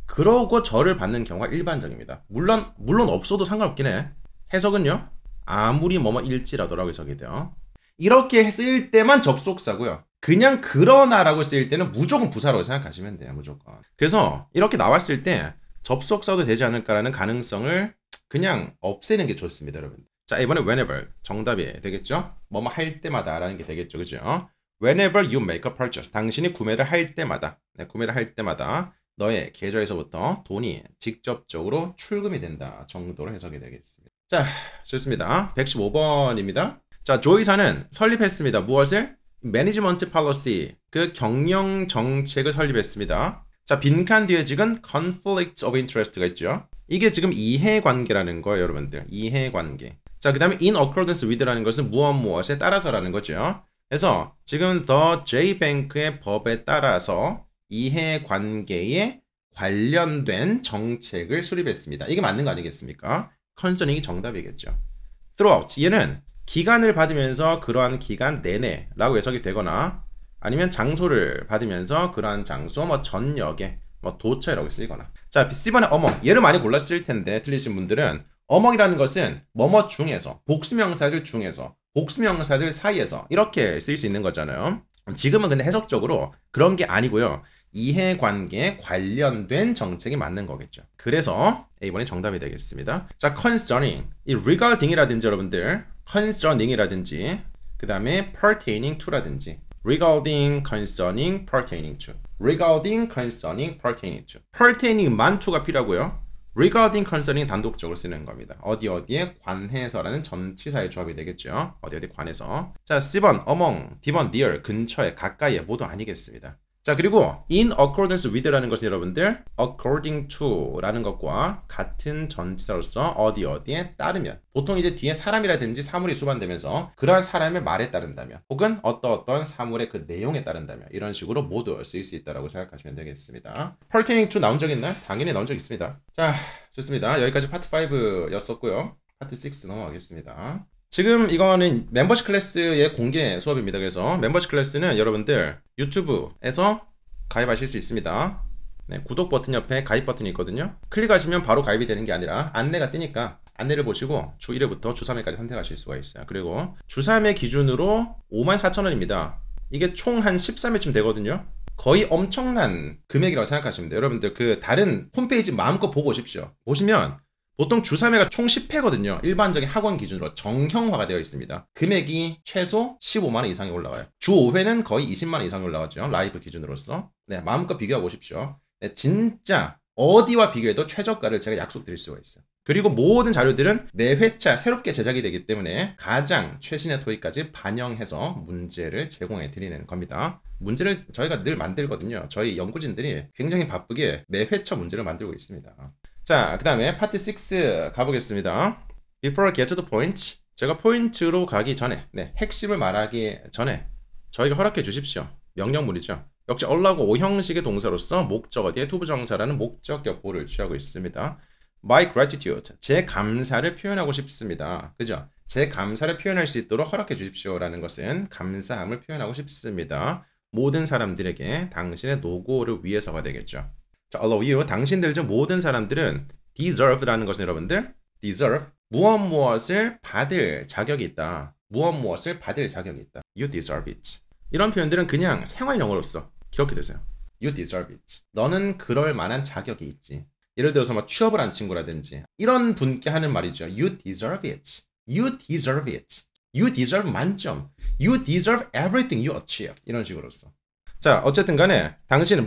그러고 절을 받는 경우가 일반적입니다. 물론 없어도 상관없긴 해. 해석은요. 아무리 일지라도라고 해석이 돼요. 이렇게 쓰일 때만 접속사고요. 그냥 그러나라고 쓰일 때는 무조건 부사라고 생각하시면 돼요. 무조건. 그래서 이렇게 나왔을 때 접속사도 되지 않을까라는 가능성을 그냥 없애는 게 좋습니다, 여러분. 자, 이번에 whenever 정답이 되겠죠? 뭐뭐 할 때마다 라는 게 되겠죠. 그죠? Whenever you make a purchase. 당신이 구매를 할 때마다, 네, 구매를 할 때마다 너의 계좌에서부터 돈이 직접적으로 출금이 된다 정도로 해석이 되겠습니다. 자, 좋습니다. 115번입니다. 자, 조이사는 설립했습니다. 무엇을? 매니지먼트 팔러시, 그 경영 정책을 설립했습니다. 자, 빈칸 뒤에 지금 conflict of interest가 있죠. 이게 지금 이해관계라는 거예요, 여러분들. 이해관계. 자, 그 다음에 in accordance with라는 것은 무엇에 따라서라는 거죠. 그래서 지금 the Jbank의 법에 따라서 이해관계에 관련된 정책을 수립했습니다. 이게 맞는 거 아니겠습니까? concerning이 정답이겠죠. throughout, 얘는 기간을 받으면서 그러한 기간 내내 라고 해석이 되거나 아니면 장소를 받으면서 그러한 장소 전역에 도처라고 쓰이거나. 자, C번에 어멍, 얘를 많이 골랐을 텐데 틀리신 분들은 어멍이라는 것은 뭐뭐 중에서, 복수명사들 중에서, 복수명사들 사이에서 이렇게 쓰일 수 있는 거잖아요. 지금은 근데 해석적으로 그런 게 아니고요. 이해관계에 관련된 정책이 맞는 거겠죠. 그래서 A번이 정답이 되겠습니다. 자, concerning, 이 regarding이라든지 여러분들 concerning이라든지 그 다음에 pertaining to라든지 regarding, concerning, pertaining to regarding, concerning, pertaining to pertaining만 to가 필요하고요. regarding concerning 단독적으로 쓰는 겁니다. 어디에 관해서라는 전치사의 조합이 되겠죠. 어디 관해서. 자, C번 among, D번 near, 근처에, 가까이에 모두 아니겠습니다. 자, 그리고 in accordance with라는 것은 여러분들 according to라는 것과 같은 전치사로서 어디에 따르면, 보통 이제 뒤에 사람이라든지 사물이 수반되면서 그러한 사람의 말에 따른다면 혹은 어떤 사물의 그 내용에 따른다면 이런 식으로 모두 쓰일 수 있다고 생각하시면 되겠습니다. pertaining to 나온 적 있나요? 당연히 나온 적 있습니다. 자, 좋습니다. 여기까지 파트 5였었고요. 파트 6 넘어가겠습니다. 지금 이거는 멤버십 클래스의 공개 수업입니다. 그래서 멤버십 클래스는 여러분들 유튜브에서 가입하실 수 있습니다. 네, 구독 버튼 옆에 가입 버튼이 있거든요. 클릭하시면 바로 가입이 되는 게 아니라 안내가 뜨니까 안내를 보시고 주 1회부터 주 3회까지 선택하실 수가 있어요. 그리고 주 3회 기준으로 54,000원입니다. 이게 총 한 13회쯤 되거든요. 거의 엄청난 금액이라고 생각하시면 돼요. 여러분들 그 다른 홈페이지 마음껏 보고 오십시오. 보시면 보통 주 3회가 총 10회거든요. 일반적인 학원 기준으로 정형화가 되어 있습니다. 금액이 최소 15만원 이상이 올라와요. 주 5회는 거의 20만원 이상이 올라가죠. 라이브 기준으로서. 네, 마음껏 비교해 보십시오. 네, 진짜 어디와 비교해도 최저가를 제가 약속드릴 수가 있어요. 그리고 모든 자료들은 매 회차 새롭게 제작이 되기 때문에 가장 최신의 토익까지 반영해서 문제를 제공해 드리는 겁니다. 문제를 저희가 늘 만들거든요. 저희 연구진들이 굉장히 바쁘게 매 회차 문제를 만들고 있습니다. 자, 그 다음에 파트 6 가보겠습니다. Before I get to the point, 제가 포인트로 가기 전에, 네, 핵심을 말하기 전에 저희가 허락해 주십시오. 명령문이죠. 역시 allow고 오형식의 동사로서 목적어 뒤에 투부정사라는 목적격 보호를 취하고 있습니다. My gratitude, 제 감사를 표현하고 싶습니다. 그죠? 제 감사를 표현할 수 있도록 허락해 주십시오라는 것은 감사함을 표현하고 싶습니다. 모든 사람들에게 당신의 노고를 위해서가 되겠죠. 자, allow you, 당신들 중 모든 사람들은 deserve라는 것은 여러분들 deserve, 무엇을 받을 자격이 있다. 무엇을 받을 자격이 있다. You deserve it. 이런 표현들은 그냥 생활 용어로서 기억해 두세요. You deserve it. 너는 그럴 만한 자격이 있지. 예를 들어서 뭐 취업을 한 친구라든지 이런 분께 하는 말이죠. You deserve it. You deserve it. You deserve 만점. You deserve everything you achieved. 이런 식으로서. 자, 어쨌든 간에 당신들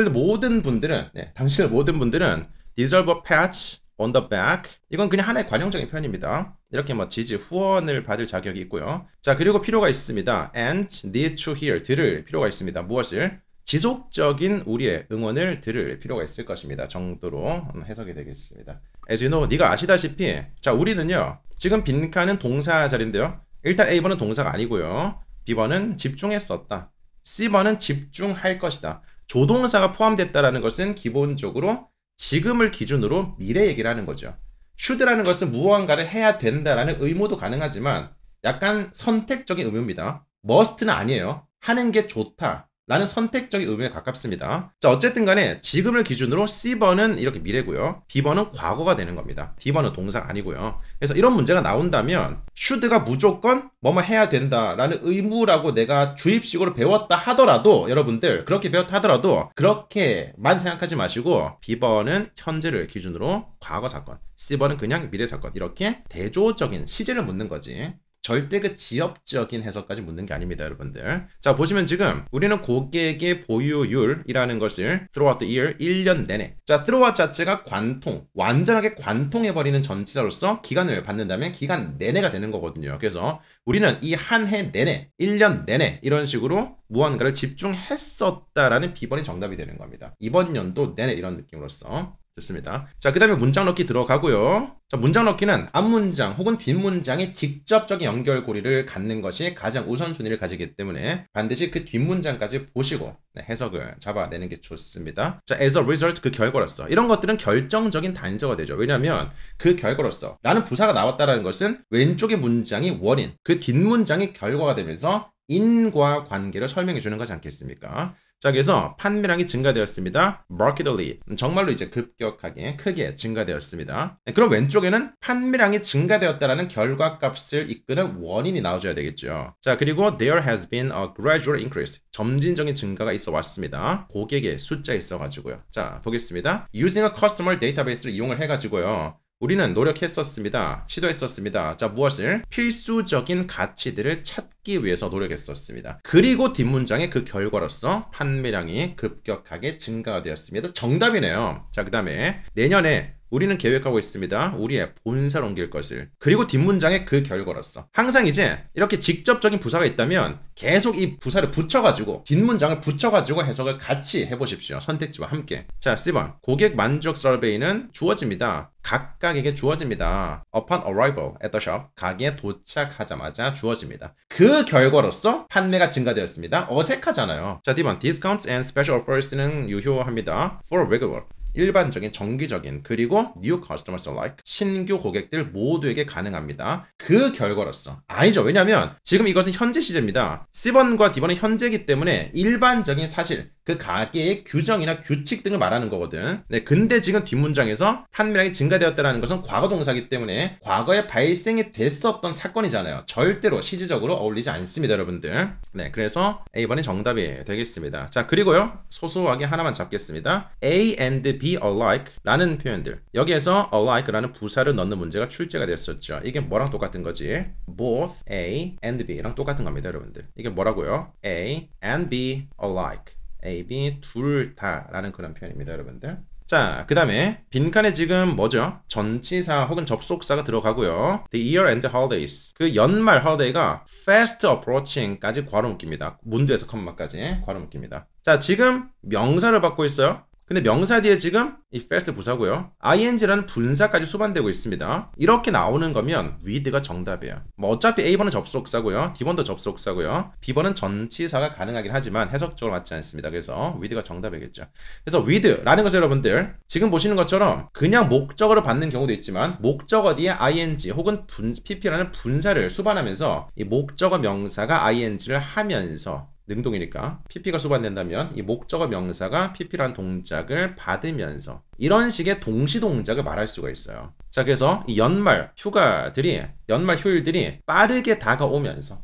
모든 분들은, 네, 당신들 모든 분들은 deserve a pat on the back. 이건 그냥 하나의 관용적인 표현입니다. 이렇게 뭐 지지, 후원을 받을 자격이 있고요. 자, 그리고 필요가 있습니다. and need to hear, 들을 필요가 있습니다. 무엇을? 지속적인 우리의 응원을 들을 필요가 있을 것입니다. 정도로 해석이 되겠습니다. As you know, 네가 아시다시피, 자, 우리는요, 지금 빈칸은 동사 자리인데요. 일단 A번은 동사가 아니고요. B번은 집중했었다. C번은 집중할 것이다. 조동사가 포함됐다라는 것은 기본적으로 지금을 기준으로 미래 얘기를 하는 거죠. should라는 것은 무언가를 해야 된다라는 의무도 가능하지만 약간 선택적인 의무입니다. must는 아니에요. 하는 게 좋다 라는 선택적인 의무에 가깝습니다. 자, 어쨌든 간에 지금을 기준으로 C번은 이렇게 미래고요. B번은 과거가 되는 겁니다. D번은 동사가 아니고요. 그래서 이런 문제가 나온다면 should가 무조건 뭐뭐 해야 된다라는 의무라고 내가 주입식으로 배웠다 하더라도, 여러분들 그렇게 배웠다 하더라도 그렇게만 생각하지 마시고 B번은 현재를 기준으로 과거 사건, C번은 그냥 미래 사건, 이렇게 대조적인 시제를 묻는 거지. 절대 그 지엽적인 해석까지 묻는 게 아닙니다, 여러분들. 자, 보시면 지금 우리는 고객의 보유율이라는 것을 throughout the year, 1년 내내. 자, throughout 자체가 관통, 완전하게 관통해버리는 전치사로서 기간을 받는다면 기간 내내가 되는 거거든요. 그래서 우리는 이 한 해 내내, 1년 내내 이런 식으로 무언가를 집중했었다라는 B번이 정답이 되는 겁니다. 이번 연도 내내 이런 느낌으로서. 좋습니다. 자, 그 다음에 문장 넣기 들어가고요. 자, 문장 넣기는 앞문장 혹은 뒷문장의 직접적인 연결고리를 갖는 것이 가장 우선순위를 가지기 때문에 반드시 그 뒷문장까지 보시고, 네, 해석을 잡아내는 게 좋습니다. 자, as a result, 그 결과로서. 이런 것들은 결정적인 단서가 되죠. 왜냐하면 그 결과로서 라는 부사가 나왔다는 것은 왼쪽의 문장이 원인, 그 뒷문장이 결과가 되면서 인과 관계를 설명해 주는 거지 않겠습니까? 자, 그래서 판매량이 증가되었습니다. markedly, 정말로 이제 급격하게 크게 증가되었습니다. 그럼 왼쪽에는 판매량이 증가되었다라는 결과값을 이끄는 원인이 나와줘야 되겠죠. 자, 그리고 there has been a gradual increase, 점진적인 증가가 있어 왔습니다. 고객의 숫자에 있어가지고요. 자, 보겠습니다. using a customer database를 이용을 해가지고요. 우리는 노력했었습니다. 시도했었습니다. 자, 무엇을? 필수적인 가치들을 찾기 위해서 노력했었습니다. 그리고 뒷문장의 그 결과로서 판매량이 급격하게 증가가 되었습니다. 정답이네요. 자, 그 다음에 내년에 우리는 계획하고 있습니다. 우리의 본사로 옮길 것을. 그리고 뒷문장에 그 결과로서. 항상 이제 이렇게 직접적인 부사가 있다면 계속 이 부사를 붙여가지고 뒷문장을 붙여가지고 해석을 같이 해보십시오. 선택지와 함께. 자, C번. 고객 만족 서베이는 주어집니다. 각각에게 주어집니다. Upon arrival at the shop. 가게에 도착하자마자 주어집니다. 그 결과로서 판매가 증가되었습니다. 어색하잖아요. 자, D번. Discounts and special offers는 유효합니다. For regular. 일반적인 정기적인 그리고 new customers alike 신규 고객들 모두에게 가능합니다. 그 결과로서 아니죠. 왜냐하면 지금 이것은 현재 시제입니다. C번과 D번은 현재이기 때문에 일반적인 사실 그 가게의 규정이나 규칙 등을 말하는 거거든. 네, 근데 지금 뒷문장에서 판매량이 증가되었다는 것은 과거 동사이기 때문에 과거에 발생이 됐었던 사건이잖아요. 절대로 시제적으로 어울리지 않습니다, 여러분들. 네, 그래서 A번이 정답이 되겠습니다. 자, 그리고요 소소하게 하나만 잡겠습니다. A and B alike 라는 표현들. 여기에서 alike라는 부사를 넣는 문제가 출제가 됐었죠. 이게 뭐랑 똑같은 거지? Both A and B랑 똑같은 겁니다, 여러분들. 이게 뭐라고요? A and B alike. A, B 둘 다라는 그런 표현입니다, 여러분들. 자, 그 다음에 빈칸에 지금 뭐죠? 전치사 혹은 접속사가 들어가고요. The year end holidays. 그 연말 holiday가 fast approaching까지 괄호 묶입니다. 문두에서 컴마까지 괄호 묶입니다. 자, 지금 명사를 받고 있어요. 근데 명사 뒤에 지금 이 fast 부사고요. ing라는 분사까지 수반되고 있습니다. 이렇게 나오는 거면 with가 정답이에요. 뭐 어차피 A번은 접속사고요. D번도 접속사고요. B번은 전치사가 가능하긴 하지만 해석적으로 맞지 않습니다. 그래서 with가 정답이겠죠. 그래서 with라는 것은 여러분들 지금 보시는 것처럼 그냥 목적어를 받는 경우도 있지만 목적어 뒤에 ing 혹은 pp라는 분사를 수반하면서 이 목적어 명사가 ing를 하면서 능동이니까 pp가 수반된다면 이 목적어 명사가 pp라는 동작을 받으면서 이런 식의 동시동작을 말할 수가 있어요. 자, 그래서 이 연말 휴일들이 빠르게 다가오면서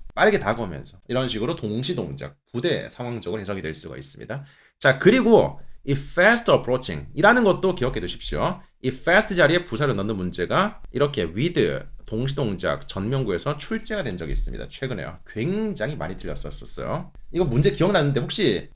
이런 식으로 동시동작, 부대 상황적으로 해석이 될 수가 있습니다. 자, 그리고 이 fast approaching 이라는 것도 기억해 두십시오. 이 fast 자리에 부사를 넣는 문제가 이렇게 with 동시동작 전명구에서 출제가 된 적이 있습니다. 최근에요. 굉장히 많이 틀렸었어요. 이거 문제 기억나는데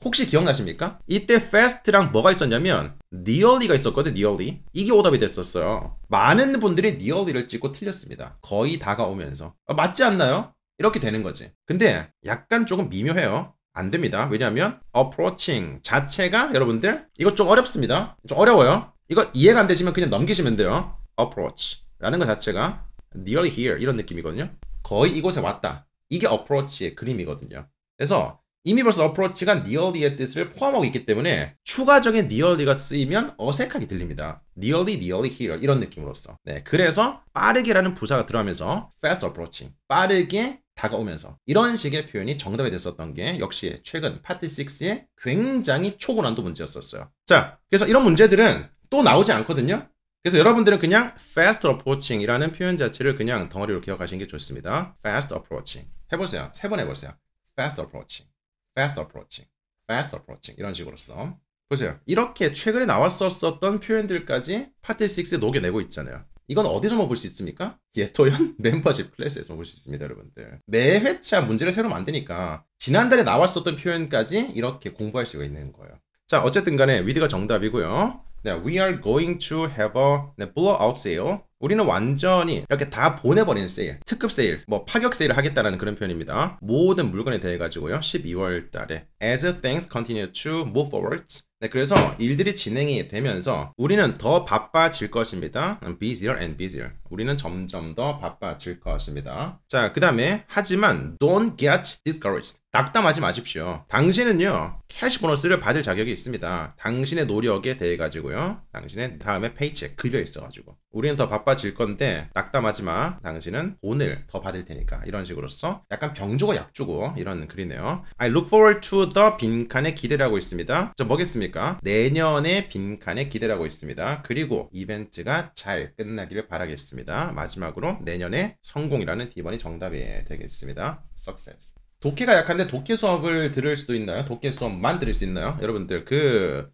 혹시 기억나십니까? 이때 fast랑 뭐가 있었냐면 nearly가 있었거든. nearly. 이게 오답이 됐었어요. 많은 분들이 nearly를 찍고 틀렸습니다. 거의 다가오면서. 맞지 않나요? 이렇게 되는 거지. 근데 약간 조금 미묘해요. 안 됩니다. 왜냐하면 approaching 자체가 여러분들 이거 좀 어렵습니다. 좀 어려워요. 이거 이해가 안 되시면 그냥 넘기시면 돼요. approach라는 것 자체가 nearly here 이런 느낌이거든요. 거의 이곳에 왔다. 이게 approach의 그림이거든요. 그래서 이미 벌써 approach가 nearly의 뜻을 포함하고 있기 때문에 추가적인 nearly가 쓰이면 어색하게 들립니다. nearly here 이런 느낌으로써. 네, 그래서 빠르게라는 부사가 들어가면서 fast approaching 빠르게 다가오면서 이런 식의 표현이 정답이 됐었던 게 역시 최근 파트 6의 굉장히 초고난도 문제였었어요. 자, 그래서 이런 문제들은 또 나오지 않거든요. 그래서 여러분들은 그냥 fast approaching 이라는 표현 자체를 그냥 덩어리로 기억하시는 게 좋습니다. fast approaching 해보세요. 3번 해보세요. fast approaching, fast approaching, fast approaching 이런 식으로써 보세요. 이렇게 최근에 나왔었던 표현들까지 파트 6에 녹여내고 있잖아요. 이건 어디서만 볼 수 있습니까? 예토연 멤버십 클래스에서 볼 수 있습니다, 여러분들. 매 회차 문제를 새로 만드니까 지난달에 나왔었던 표현까지 이렇게 공부할 수가 있는 거예요. 자, 어쨌든 간에 with가 정답이고요. 네, we are going to have a blowout sale. 우리는 완전히 이렇게 다 보내버리는 세일, 특급 세일, 뭐 파격 세일을 하겠다는 그런 표현입니다. 모든 물건에 대해 가지고요. 12월 달에 as things continue to move forward. 네, 그래서 일들이 진행이 되면서 우리는 더 바빠질 것입니다. busier and busier. 우리는 점점 더 바빠질 것입니다. 자, 그 다음에 하지만 don't get discouraged. 낙담하지 마십시오. 당신은요 캐시 보너스를 받을 자격이 있습니다. 당신의 노력에 대해 가지고요. 당신의 다음에 페이체 급여 있어가지고 우리는 더 바빠질 건데 낙담하지 마. 당신은 돈을 더 받을 테니까. 이런 식으로서 약간 병주고 약주고 이런 글이네요. I look forward to the 빈칸에 기대를 하고 있습니다. 저 뭐겠습니까? 내년에 빈칸에 기대를 하고 있습니다. 그리고 이벤트가 잘 끝나기를 바라겠습니다. 마지막으로 내년에 성공이라는 D번이 정답이 되겠습니다. Success. 독해가 약한데 독해 수업을 들을 수도 있나요? 독해 수업만 들을 수 있나요? 여러분들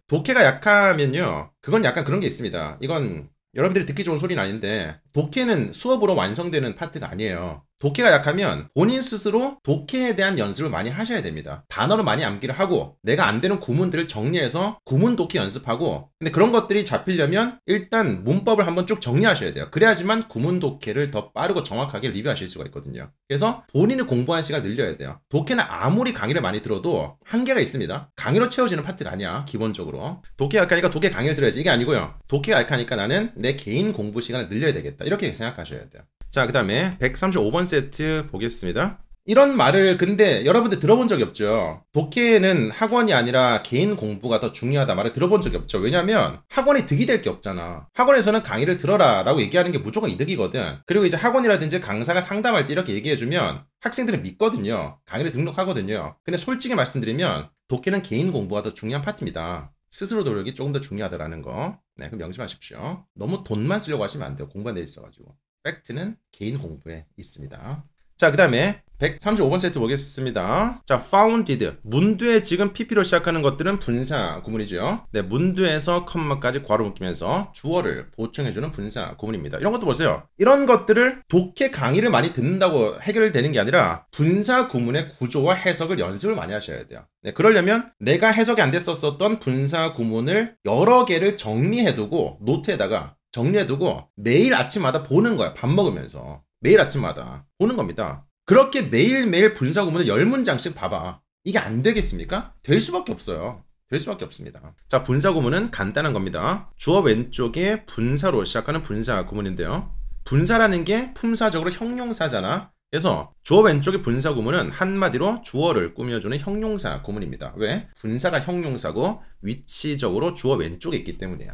독해가 약하면요 그건 약간 그런 게 있습니다. 이건 여러분들이 듣기 좋은 소리는 아닌데 독해는 수업으로 완성되는 파트가 아니에요. 독해가 약하면 본인 스스로 독해에 대한 연습을 많이 하셔야 됩니다. 단어를 많이 암기를 하고 내가 안 되는 구문들을 정리해서 구문 독해 연습하고, 근데 그런 것들이 잡히려면 일단 문법을 한번 쭉 정리하셔야 돼요. 그래야지만 구문 독해를 더 빠르고 정확하게 리뷰하실 수가 있거든요. 그래서 본인이 공부하는 시간을 늘려야 돼요. 독해는 아무리 강의를 많이 들어도 한계가 있습니다. 강의로 채워지는 파트가 아니야. 기본적으로 독해 약하니까 독해 강의를 들어야지, 이게 아니고요. 독해가 약하니까 나는 내 개인 공부 시간을 늘려야 되겠다, 이렇게 생각하셔야 돼요. 자, 그 다음에 135번 세트 보겠습니다. 이런 말을 근데 여러분들 들어본 적이 없죠. 독해는 학원이 아니라 개인 공부가 더 중요하다 말을 들어본 적이 없죠. 왜냐면 학원이 득이 될 게 없잖아. 학원에서는 강의를 들어라 라고 얘기하는 게 무조건 이득이거든. 그리고 이제 학원이라든지 강사가 상담할 때 이렇게 얘기해주면 학생들은 믿거든요. 강의를 등록하거든요. 근데 솔직히 말씀드리면 독해는 개인 공부가 더 중요한 파트입니다. 스스로 노력이 조금 더 중요하다라는 거. 네, 그럼 명심하십시오. 너무 돈만 쓰려고 하시면 안 돼요. 공부가 돼 있어가지고. 팩트는 개인 공부에 있습니다. 자, 그 다음에 135번 세트 보겠습니다. 자, founded. 문두에 지금 pp로 시작하는 것들은 분사 구문이죠. 네, 문두에서 컴마까지 괄호 묶이면서 주어를 보충해주는 분사 구문입니다. 이런 것도 보세요. 이런 것들을 독해 강의를 많이 듣는다고 해결되는 게 아니라 분사 구문의 구조와 해석을 연습을 많이 하셔야 돼요. 네, 그러려면 내가 해석이 안 됐었던 분사 구문을 여러 개를 정리해두고 노트에다가 정리해두고 매일 아침마다 보는 거야. 밥 먹으면서 매일 아침마다 보는 겁니다. 그렇게 매일매일 분사 구문을 10문장씩 봐봐. 이게 안 되겠습니까? 될 수밖에 없어요. 될 수밖에 없습니다. 자, 분사 구문은 간단한 겁니다. 주어 왼쪽에 분사로 시작하는 분사 구문인데요. 분사라는 게 품사적으로 형용사잖아. 그래서 주어 왼쪽의 분사 구문은 한마디로 주어를 꾸며주는 형용사 구문입니다. 왜? 분사가 형용사고 위치적으로 주어 왼쪽에 있기 때문이에요.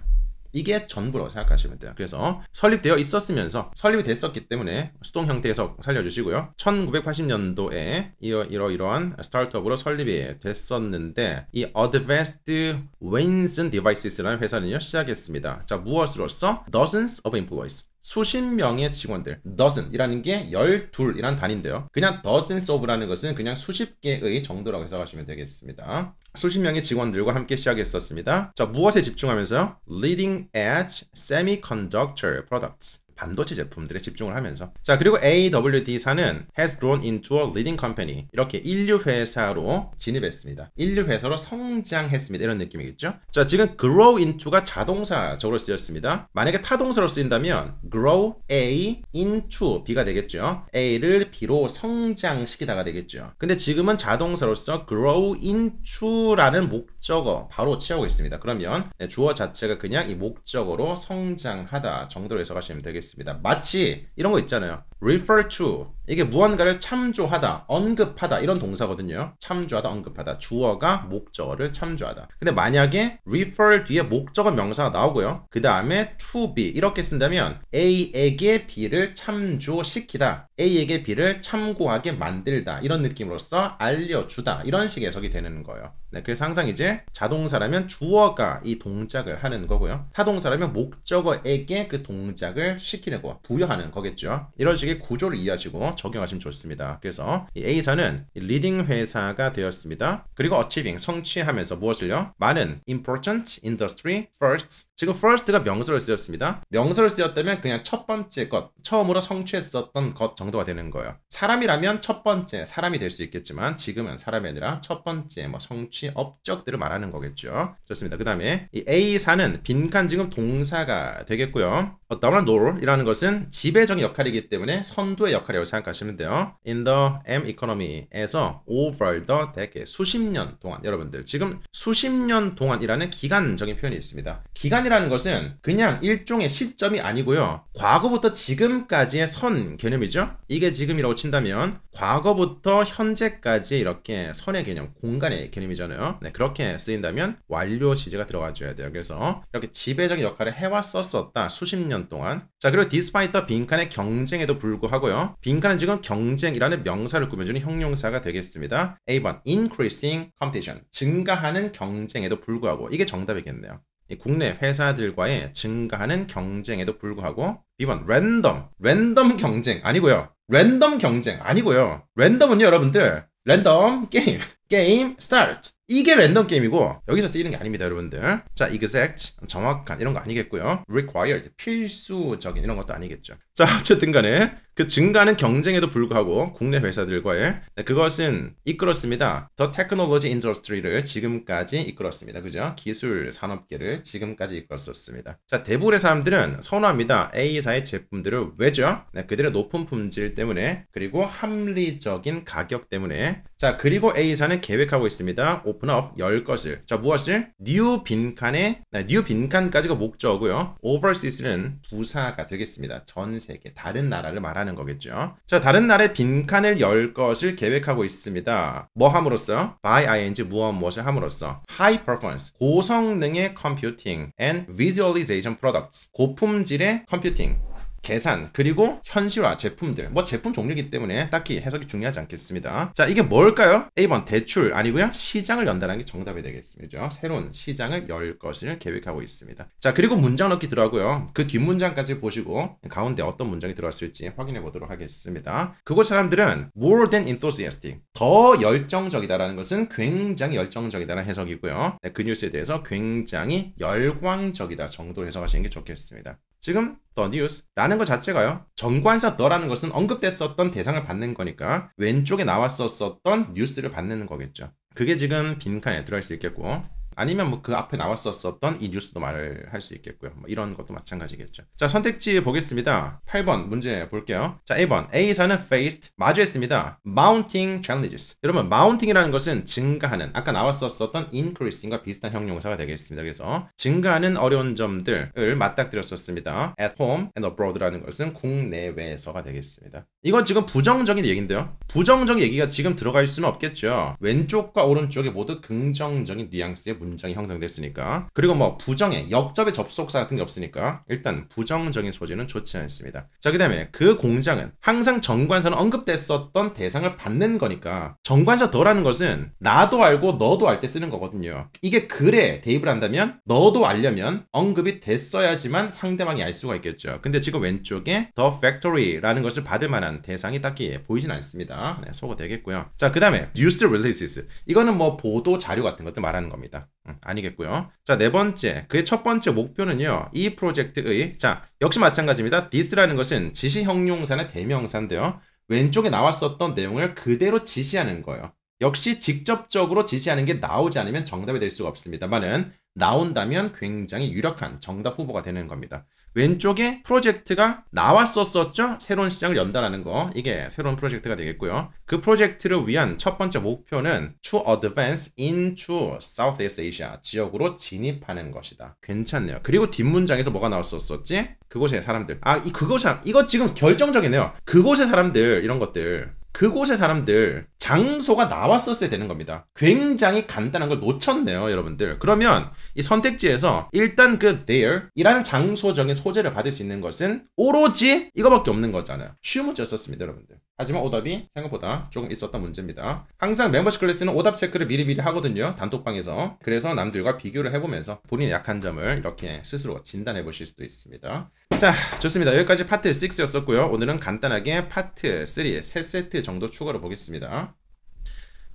이게 전부라고 생각하시면 돼요. 그래서 설립되어 있었으면서 설립이 됐었기 때문에 수동 형태에서 살려주시고요. 1980년도에 이러한 스타트업으로 설립이 됐었는데 이 Advanced Winson Devices라는 회사는요 시작했습니다. 자, 무엇으로써? Dozens of employees. 수십 명의 직원들. dozen이라는 게 12이란 단위인데요. 그냥 dozens of라는 것은 그냥 수십 개의 정도라고 해석하시면 되겠습니다. 수십 명의 직원들과 함께 시작했었습니다. 자, 무엇에 집중하면서요? Leading edge semiconductor products. 반도체 제품들에 집중을 하면서. 자, 그리고 AWD사는 has grown into a leading company. 이렇게 인류 회사로 진입했습니다. 인류 회사로 성장했습니다. 이런 느낌이겠죠? 자, 지금 grow into가 자동사적으로 쓰였습니다. 만약에 타동사로 쓰인다면 grow A into B가 되겠죠. A를 B로 성장시키다가 되겠죠. 근데 지금은 자동사로서 grow into라는 목적어 바로 취하고 있습니다. 그러면 주어 자체가 그냥 이 목적어로 성장하다 정도로 해석하시면 되겠습니다. 마치 이런 거 있잖아요. refer to. 이게 무언가를 참조하다, 언급하다 이런 동사거든요. 참조하다, 언급하다. 주어가 목적어를 참조하다. 근데 만약에 refer 뒤에 목적어 명사가 나오고요. 그 다음에 to be 이렇게 쓴다면 A에게 B를 참조시키다, A에게 B를 참고하게 만들다 이런 느낌으로써 알려주다 이런 식의 해석이 되는 거예요. 네, 그래서 항상 이제 자동사라면 주어가 이 동작을 하는 거고요. 타동사라면 목적어에게 그 동작을 시키는 거, 부여하는 거겠죠. 이런 식의 구조를 이해하시고 적용하시면 좋습니다. 그래서 이 A사는 리딩 회사가 되었습니다. 그리고 achieving, 성취하면서 무엇을요? 많은 important industry firsts. 지금 first가 명사로 쓰였습니다. 명사로 쓰였다면 그냥 첫 번째 것, 처음으로 성취했었던 것 정도가 되는 거예요. 사람이라면 첫 번째 사람이 될 수 있겠지만 지금은 사람이 아니라 첫 번째 뭐 성취 업적들을 말하는 거겠죠. 좋습니다. 그 다음에 이 A사는 빈칸 지금 동사가 되겠고요. dominant 이라는 것은 지배적인 역할이기 때문에 선두의 역할이라고 생각하시면 돼요. In the M economy에서 over the decade, 수십 년 동안, 여러분들 지금 수십 년 동안이라는 기간적인 표현이 있습니다. 기간이라는 것은 그냥 일종의 시점이 아니고요. 과거부터 지금까지의 선 개념이죠. 이게 지금이라고 친다면 과거부터 현재까지 이렇게 선의 개념, 공간의 개념이잖아요. 네, 그렇게 쓰인다면 완료 시제가 들어가줘야 돼요. 그래서 이렇게 지배적인 역할을 해왔었다. 수십 년 동안. 자, 그리고 despite the 빈칸의 경쟁에도 불구하고요. 빈칸은 지금 경쟁이라는 명사를 꾸며주는 형용사가 되겠습니다. A번 increasing competition. 증가하는 경쟁에도 불구하고. 이게 정답이겠네요. 이 국내 회사들과의 증가하는 경쟁에도 불구하고. B번 랜덤 경쟁 아니고요. 랜덤 경쟁 아니고요. 랜덤은요, 여러분들. 랜덤 게임 스타트. 이게 랜덤 게임이고 여기서 쓰이는 게 아닙니다, 여러분들. 자, exact, 정확한 이런 거 아니겠고요. required, 필수적인 이런 것도 아니겠죠. 자, 어쨌든 간에 그 증가하는 경쟁에도 불구하고 국내 회사들과의 그것은 이끌었습니다. 더 테크놀로지 인더스트리를 지금까지 이끌었습니다. 그죠? 기술 산업계를 지금까지 이끌었었습니다. 자, 대부분의 사람들은 선호합니다. A사의 제품들을 왜죠? 네, 그들의 높은 품질 때문에 그리고 합리적인 가격 때문에. 자, 그리고 A사는 계획하고 있습니다. 오픈업 열 것을. 자, 무엇을? 뉴 빈칸까지가 목적이고요. overseas는 부사가 되겠습니다. 전 세계 다른 나라를 말하는 거겠죠. 자, 다른 나라의 빈칸을 열 것을 계획하고 있습니다. 뭐 함으로써? by ing 무엇을 함으로써? high performance 고성능의 computing and visualization products 고품질의 컴퓨팅 계산 그리고 현실화 제품들 뭐 제품 종류이기 때문에 딱히 해석이 중요하지 않겠습니다. 자, 이게 뭘까요? A번 대출 아니고요. 시장을 연다는 게 정답이 되겠습니다. 새로운 시장을 열 것을 계획하고 있습니다. 자, 그리고 문장 넣기 들어가고요. 그 뒷문장까지 보시고 가운데 어떤 문장이 들어왔을지 확인해 보도록 하겠습니다. 그곳 사람들은 more than enthusiastic 더 열정적이다라는 것은 굉장히 열정적이다라는 해석이고요. 네, 그 뉴스에 대해서 굉장히 열광적이다 정도로 해석하시는 게 좋겠습니다. 지금 The News라는 것 자체가요. 정관사 너라는 것은 언급됐었던 대상을 받는 거니까 왼쪽에 나왔었던 뉴스를 받는 거겠죠. 그게 지금 빈칸에 들어갈 수 있겠고 아니면 뭐 그 앞에 나왔었던 이 뉴스도 말을 할 수 있겠고요. 뭐 이런 것도 마찬가지겠죠. 자, 선택지 보겠습니다. 8번 문제 볼게요. 자, 1번 A사는 faced 마주했습니다. mounting challenges. 여러분 mounting이라는 것은 증가하는 아까 나왔었던 increasing과 비슷한 형용사가 되겠습니다. 그래서 증가하는 어려운 점들을 맞닥뜨렸었습니다. at home and abroad라는 것은 국내외에서가 되겠습니다. 이건 지금 부정적인 얘기인데요. 부정적인 얘기가 지금 들어갈 수는 없겠죠. 왼쪽과 오른쪽에 모두 긍정적인 뉘앙스의 문장이 형성됐으니까. 그리고 뭐 부정의 역접의 접속사 같은 게 없으니까 일단 부정적인 소지는 좋지 않습니다. 자, 그 다음에 그 공장은 항상 정관사는 언급됐었던 대상을 받는 거니까 정관사 더라는 것은 나도 알고 너도 알 때 쓰는 거거든요. 이게 글에 대입을 한다면 너도 알려면 언급이 됐어야지만 상대방이 알 수가 있겠죠. 근데 지금 왼쪽에 the factory라는 것을 받을 만한 대상이 딱히 보이진 않습니다. 네, 소거 되겠고요. 자, 그 다음에 news releases 이거는 뭐 보도 자료 같은 것들 말하는 겁니다. 아니겠고요. 자, 네 번째 그의 첫 번째 목표는요. 이 프로젝트의 자 역시 마찬가지입니다. this라는 것은 지시 형용사나 대명사인데요. 왼쪽에 나왔었던 내용을 그대로 지시하는 거예요. 역시 직접적으로 지시하는 게 나오지 않으면 정답이 될 수가 없습니다만은 나온다면 굉장히 유력한 정답 후보가 되는 겁니다. 왼쪽에 프로젝트가 나왔었죠. 새로운 시장을 연다라는 거. 이게 새로운 프로젝트가 되겠고요. 그 프로젝트를 위한 첫 번째 목표는 to advance into Southeast Asia. 지역으로 진입하는 것이다. 괜찮네요. 그리고 뒷문장에서 뭐가 나왔었지? 그곳의 사람들. 이거 지금 결정적이네요. 그곳의 사람들 이런 것들. 그곳의 사람들 장소가 나왔었어야 되는 겁니다. 굉장히 간단한 걸 놓쳤네요, 여러분들. 그러면 이 선택지에서 일단 그 there 이라는 장소적인 소재를 받을 수 있는 것은 오로지 이거밖에 없는 거잖아요. 쉬운 문제 썼습니다, 여러분들. 하지만 오답이 생각보다 조금 있었던 문제입니다. 항상 멤버십 클래스는 오답 체크를 미리미리 하거든요, 단톡방에서. 그래서 남들과 비교를 해보면서 본인의 약한 점을 이렇게 스스로 진단해 보실 수도 있습니다. 자, 좋습니다. 여기까지 파트 6였었고요. 오늘은 간단하게 파트 3, 3세트 정도 추가로 보겠습니다.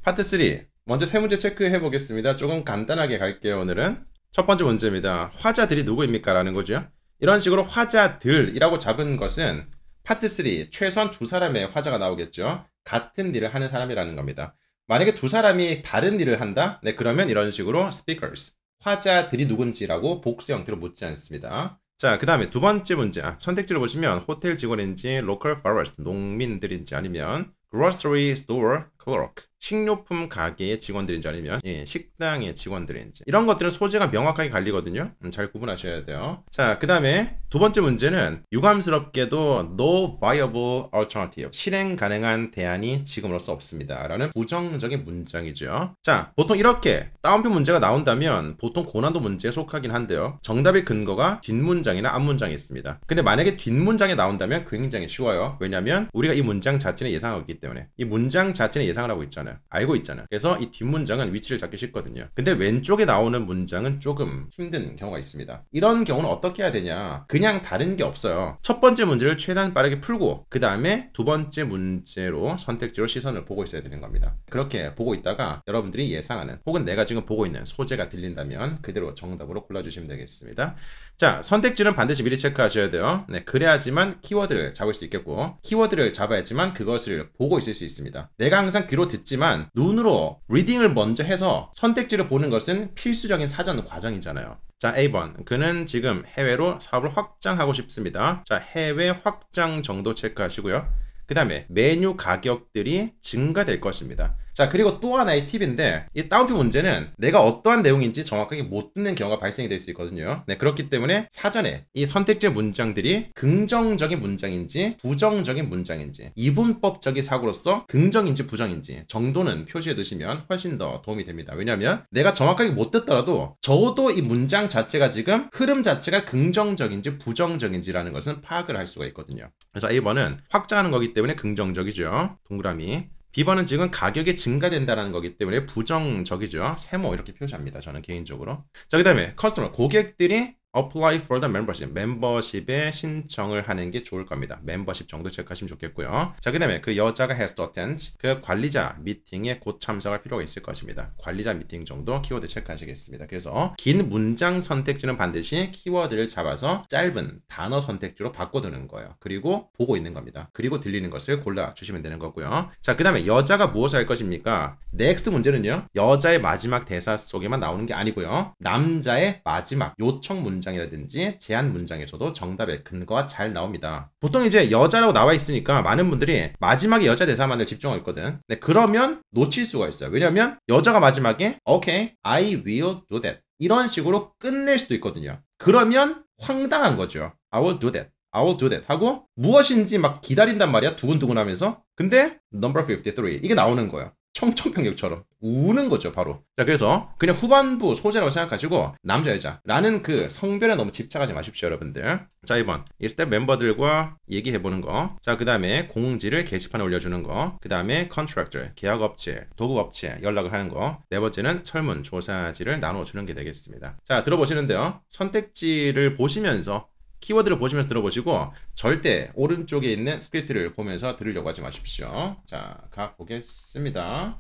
파트 3, 먼저 세 문제 체크해 보겠습니다. 조금 간단하게 갈게요. 오늘은 첫 번째 문제입니다. 화자들이 누구입니까? 라는 거죠. 이런 식으로 화자들이라고 잡은 것은 파트 3, 최소한 두 사람의 화자가 나오겠죠. 같은 일을 하는 사람이라는 겁니다. 만약에 두 사람이 다른 일을 한다? 네, 그러면 이런 식으로 speakers, 화자들이 누군지라고 복수 형태로 묻지 않습니다. 자, 그 다음에 두 번째 문제. 선택지를 보시면 호텔 직원인지 local farmers, 농민들인지 아니면 grocery store clerk, 식료품 가게의 직원들인지 아니면 식당의 직원들인지 이런 것들은 소재가 명확하게 갈리거든요. 잘 구분하셔야 돼요. 자, 그 다음에 두 번째 문제는 유감스럽게도 no viable alternative, 실행 가능한 대안이 지금으로서 없습니다 라는 부정적인 문장이죠. 자, 보통 이렇게 따옴표 문제가 나온다면 보통 고난도 문제에 속하긴 한데요. 정답의 근거가 뒷문장이나 앞문장에 있습니다. 근데 만약에 뒷문장에 나온다면 굉장히 쉬워요. 왜냐면 우리가 이 문장 자체는 예상하고 있기 때문에 이 문장 자체는 예상을 하고 있잖아요. 있잖아요. 알고 있잖아요. 그래서 이 뒷문장은 위치를 잡기 쉽거든요. 근데 왼쪽에 나오는 문장은 조금 힘든 경우가 있습니다. 이런 경우는 어떻게 해야 되냐? 그냥 다른 게 없어요. 첫 번째 문제를 최대한 빠르게 풀고 그 다음에 두 번째 문제로 선택지로 시선을 보고 있어야 되는 겁니다. 그렇게 보고 있다가 여러분들이 예상하는 혹은 내가 지금 보고 있는 소재가 들린다면 그대로 정답으로 골라주시면 되겠습니다. 자, 선택지는 반드시 미리 체크하셔야 돼요. 네, 그래야지만 키워드를 잡을 수 있겠고 키워드를 잡아야지만 그것을 보고 있을 수 있습니다. 내가 항상 귀로 듣지만 눈으로 리딩을 먼저 해서 선택지를 보는 것은 필수적인 사전 과정이잖아요. 자, A번. 그는 지금 해외로 사업을 확장하고 싶습니다. 자, 해외 확장 정도 체크하시고요. 그 다음에 메뉴 가격들이 증가될 것입니다. 자, 그리고 또 하나의 팁인데 이 다운표 문제는 내가 어떠한 내용인지 정확하게 못 듣는 경우가 발생이 될 수 있거든요. 네, 그렇기 때문에 사전에 이 선택지 문장들이 긍정적인 문장인지 부정적인 문장인지 이분법적인 사고로서 긍정인지 부정인지 정도는 표시해 두시면 훨씬 더 도움이 됩니다. 왜냐하면 내가 정확하게 못 듣더라도 적어도 이 문장 자체가 지금 흐름 자체가 긍정적인지 부정적인지라는 것은 파악을 할 수가 있거든요. 그래서 A번은 확장하는 거기 때문에 긍정적이죠. 동그라미. B번은 지금 가격이 증가된다는 거기 때문에 부정적이죠. 세모 이렇게 표시합니다. 저는 개인적으로. 자, 그 다음에 커스터머, 고객들이 apply for the membership. 멤버십에 신청을 하는 게 좋을 겁니다. 멤버십 정도 체크하시면 좋겠고요. 자, 그 다음에 그 여자가 has to attend. 그 관리자 미팅에 곧 참석할 필요가 있을 것입니다. 관리자 미팅 정도 키워드 체크하시겠습니다. 그래서 긴 문장 선택지는 반드시 키워드를 잡아서 짧은 단어 선택지로 바꿔두는 거예요. 그리고 보고 있는 겁니다. 그리고 들리는 것을 골라주시면 되는 거고요. 자, 그 다음에 여자가 무엇을 할 것입니까? 넥스트 문제는요. 여자의 마지막 대사 속에만 나오는 게 아니고요. 남자의 마지막 요청 문장이라든지 제안 문장에서도 정답의 근거가 잘 나옵니다. 보통 이제 여자라고 나와 있으니까 많은 분들이 마지막에 여자 대사만을 집중하고 있거든. 네, 그러면 놓칠 수가 있어요. 왜냐면 여자가 마지막에 Okay, I will do that 이런 식으로 끝낼 수도 있거든요. 그러면 황당한 거죠. I will do that. I will do that 하고 무엇인지 막 기다린단 말이야. 두근두근 하면서. 근데 number 53 이게 나오는 거예요. 청천벽력처럼 우는 거죠, 바로. 자, 그래서 그냥 후반부 소재라고 생각하시고 남자 여자라는 그 성별에 너무 집착하지 마십시오, 여러분들. 자, 2번 이 스텝 멤버들과 얘기해보는 거. 자, 그 다음에 공지를 게시판에 올려주는 거. 그 다음에 contractor 계약업체, 도급업체 연락을 하는 거. 네 번째는 설문조사지를 나눠주는 게 되겠습니다. 자, 들어보시는데요. 선택지를 보시면서 키워드를 보시면서 들어보시고 절대 오른쪽에 있는 스크립트를 보면서 들으려고 하지 마십시오. 자, 가보겠습니다.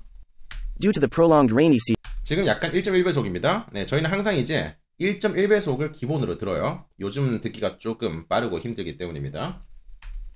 Due to the prolonged rainy season, 지금 약간 1.1배속입니다. 네, 저희는 항상 이제 1.1배속을 기본으로 들어요. 요즘 듣기가 조금 빠르고 힘들기 때문입니다.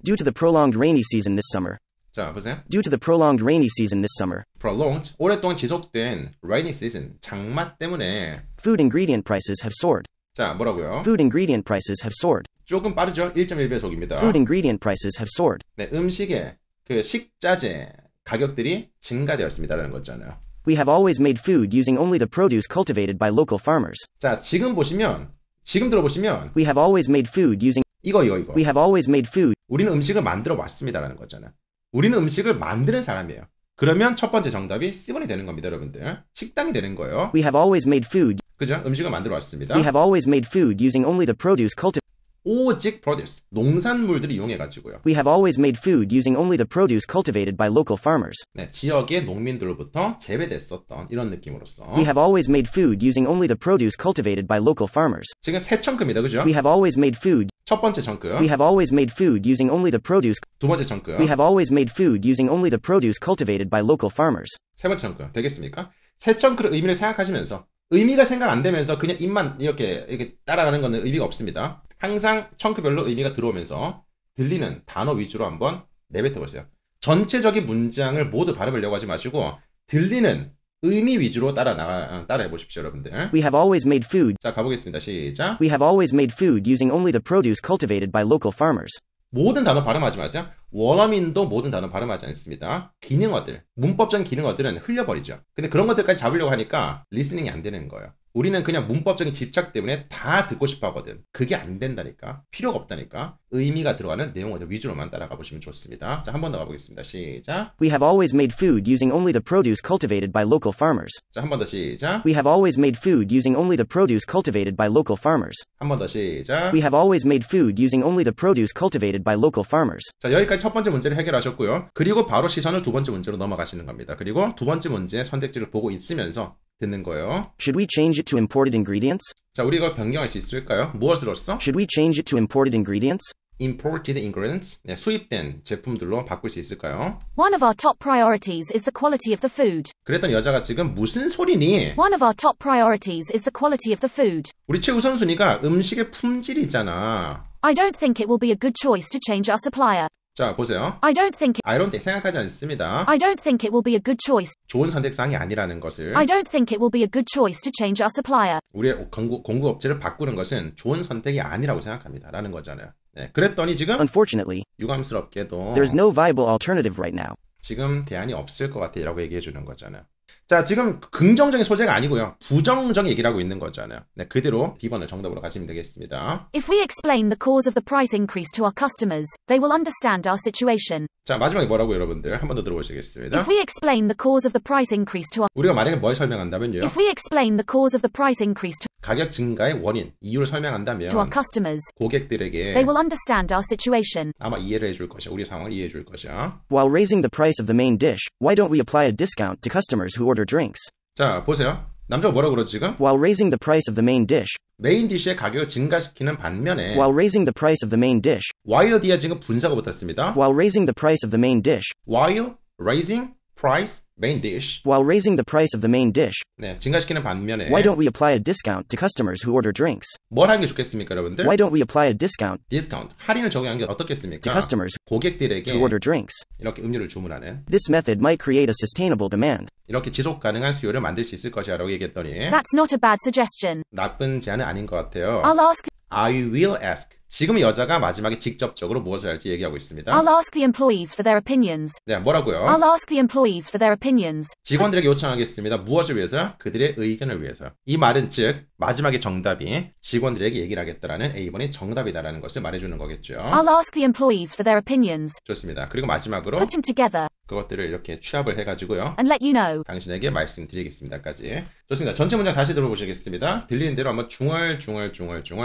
due to the prolonged rainy season this summer. 자, 보세요. Due to the prolonged rainy season this summer, Prolonged, 오랫동안 지속된 rainy season, 장마 때문에. food ingredient prices have soared. 자, 뭐라고요? Food ingredient prices have soared. 조금 빠르죠? 1.1배속입니다. Food ingredient prices have soared. 네, 음식의 그 식자재 가격들이 증가되었습니다라는 거잖아요. We have always made food using only the produce cultivated by local farmers. 자, 지금 들어보시면 We have always made food using 이거. We have always made food 우리는 음식을 만들어 왔습니다라는 거잖아요. 우리는 음식을 만드는 사람이에요. 그러면 첫 번째 정답이 C번이 되는 겁니다, 여러분들. 식당이 되는 거예요. We have always made food. 그죠? 음식을 만들어 왔습니다. We have always made food using only the produce cultivated. 오직 produce, 농산물들을 이용해가지고요. We have always made food using only the produce cultivated by local farmers. 네, 지역의 농민들로부터 재배됐었던 이런 느낌으로서. We have always made food using only the produce cultivated by local farmers. 지금 세 청크입니다, 그죠? We have always made food. 첫 번째 청크, We have always made food using only the produce. 두 번째 청크, We have always made food using only the produce cultivated by local farmers. 세 번째 청크. 되겠습니까? 세 청크의 의미를 생각하시면서 의미가 생각 안 되면서 그냥 입만 이렇게 따라가는 거는 의미가 없습니다. 항상 청크별로 의미가 들어오면서 들리는 단어 위주로 한번 내뱉어 보세요. 전체적인 문장을 모두 발음하려고 하지 마시고 들리는 의미 위주로 따라해 보십시오, 여러분들. We have always made food. 자, 가보겠습니다. 시작. We have always made food using only the produce cultivated by local farmers. 모든 단어 발음하지 마세요. 원어민도 모든 단어 발음하지 않습니다. 기능어들, 문법적인 기능어들은 흘려버리죠. 근데 그런 것들까지 잡으려고 하니까 리스닝이 안 되는 거예요. 우리는 그냥 문법적인 집착 때문에 다 듣고 싶어 하거든. 그게 안 된다니까. 필요가 없다니까. 의미가 들어가는 내용을 위주로만 따라가 보시면 좋습니다. 자, 한 번 더 가보겠습니다. 시작. We have always made food using only the produce cultivated by local farmers. 자, 한 번 더 시작. We have always made food using only the produce cultivated by local farmers. 한 번 더 시작. We have always made food using only the produce cultivated by local farmers. 자, 여기까지 첫 번째 문제를 해결하셨고요. 그리고 바로 시선을 두 번째 문제로 넘어가시는 겁니다. 그리고 두 번째 문제 선택지를 보고 있으면서 듣는 거예요. Should we change it to imported ingredients? 자, 우리 이걸 변경할 수 있을까요? 무엇으로써? Should we change it to imported ingredients? Imported ingredients, 네, 수입된 제품들로 바꿀 수 있을까요? One of our top priorities is the quality of the food. 그랬던 여자가 지금 무슨 소리니? One of our top priorities is the quality of the food. 우리 최우선순위가 음식의 품질이잖아. I don't think it will be a good choice to change our supplier. 자, 보세요. I don't think 생각하지 않습니다. I don't think it will be a good choice. 좋은 선택사항이 아니라는 것을. I don't think it will be a good choice to change our supplier. 우리의 공급업체를 바꾸는 것은 좋은 선택이 아니라고 생각합니다. 라는 거잖아요. 네, 그랬더니 지금 Unfortunately, 유감스럽게도 there's no viable alternative right now. 지금 대안이 없을 것 같아 라고 얘기해 주는 거잖아요. 자, 지금 긍정적인 소재가 아니고요. 부정적인 얘기를 하고 있는 거잖아요. 네, 그대로 B번을 정답으로 가시면 되겠습니다. If we explain the cause of the price increase to our customers, they will understand our situation. 자, 마지막에 뭐라고 여러분들 한 번 더 들어보시겠습니다. If we explain the cause of the price increase to our 우리가 만약에 뭘 설명한다면요. If we explain the cause of the price increase 가격 증가의 원인, 이유를 설명한다면 to our customers, 고객들에게 they will understand our situation. 아마 이해를 해줄 것이야. 우리 상황을 이해해 줄 것이야. While raising the price of the main dish, why don't we apply a discount to customers who order drinks? 자, 보세요. 남자가 뭐라고 그러지 지금? While raising the price of the main dish, 메인 디시의 가격을 증가시키는 반면에 while raising the price of the main dish, while 뒤에 지금 분사가 붙었습니다. while raising the price of the main dish, while raising price main dish. while raising the price of the main dish, 네, 증가시키는 반면에 why don't we apply a discount to customers who order drinks? 뭘 하는 게 좋겠습니까, 여러분들? Why don't we apply a discount 디스카운트, 할인을 적용하는 게 to 어떻겠습니까? customers 고객들에게 who order drinks? 이렇게 음료를 주문하는 This method might create a sustainable demand. 이렇게 지속 가능한 수요를 만들 수 있을 것이야 라고 얘기했더니 That's not a bad suggestion. 나쁜 제안은 아닌 것 같아요. I'll ask I will ask. 지금 여자가 마지막에 직접적으로 무엇을 할지 얘기하고 있습니다. I'll ask the employees for their opinions. 네, 뭐라고요? I'll ask the employees for their opinions. 직원들에게 요청하겠습니다. 무엇을 위해서요? 그들의 의견을 위해서. 이 말은 즉 마지막에 정답이 직원들에게 얘기를 하겠다라는 A번이 정답이다라는 것을 말해주는 거겠죠. I'll ask the employees for their opinions. 좋습니다. 그리고 마지막으로 Put them together 그것들을 이렇게 취합을 해가지고요. and let you know. 당신에게 말씀드리겠습니다까지. 좋습니다. 전체 문장 다시 들어보시겠습니다. 들리는 대로 한번 중얼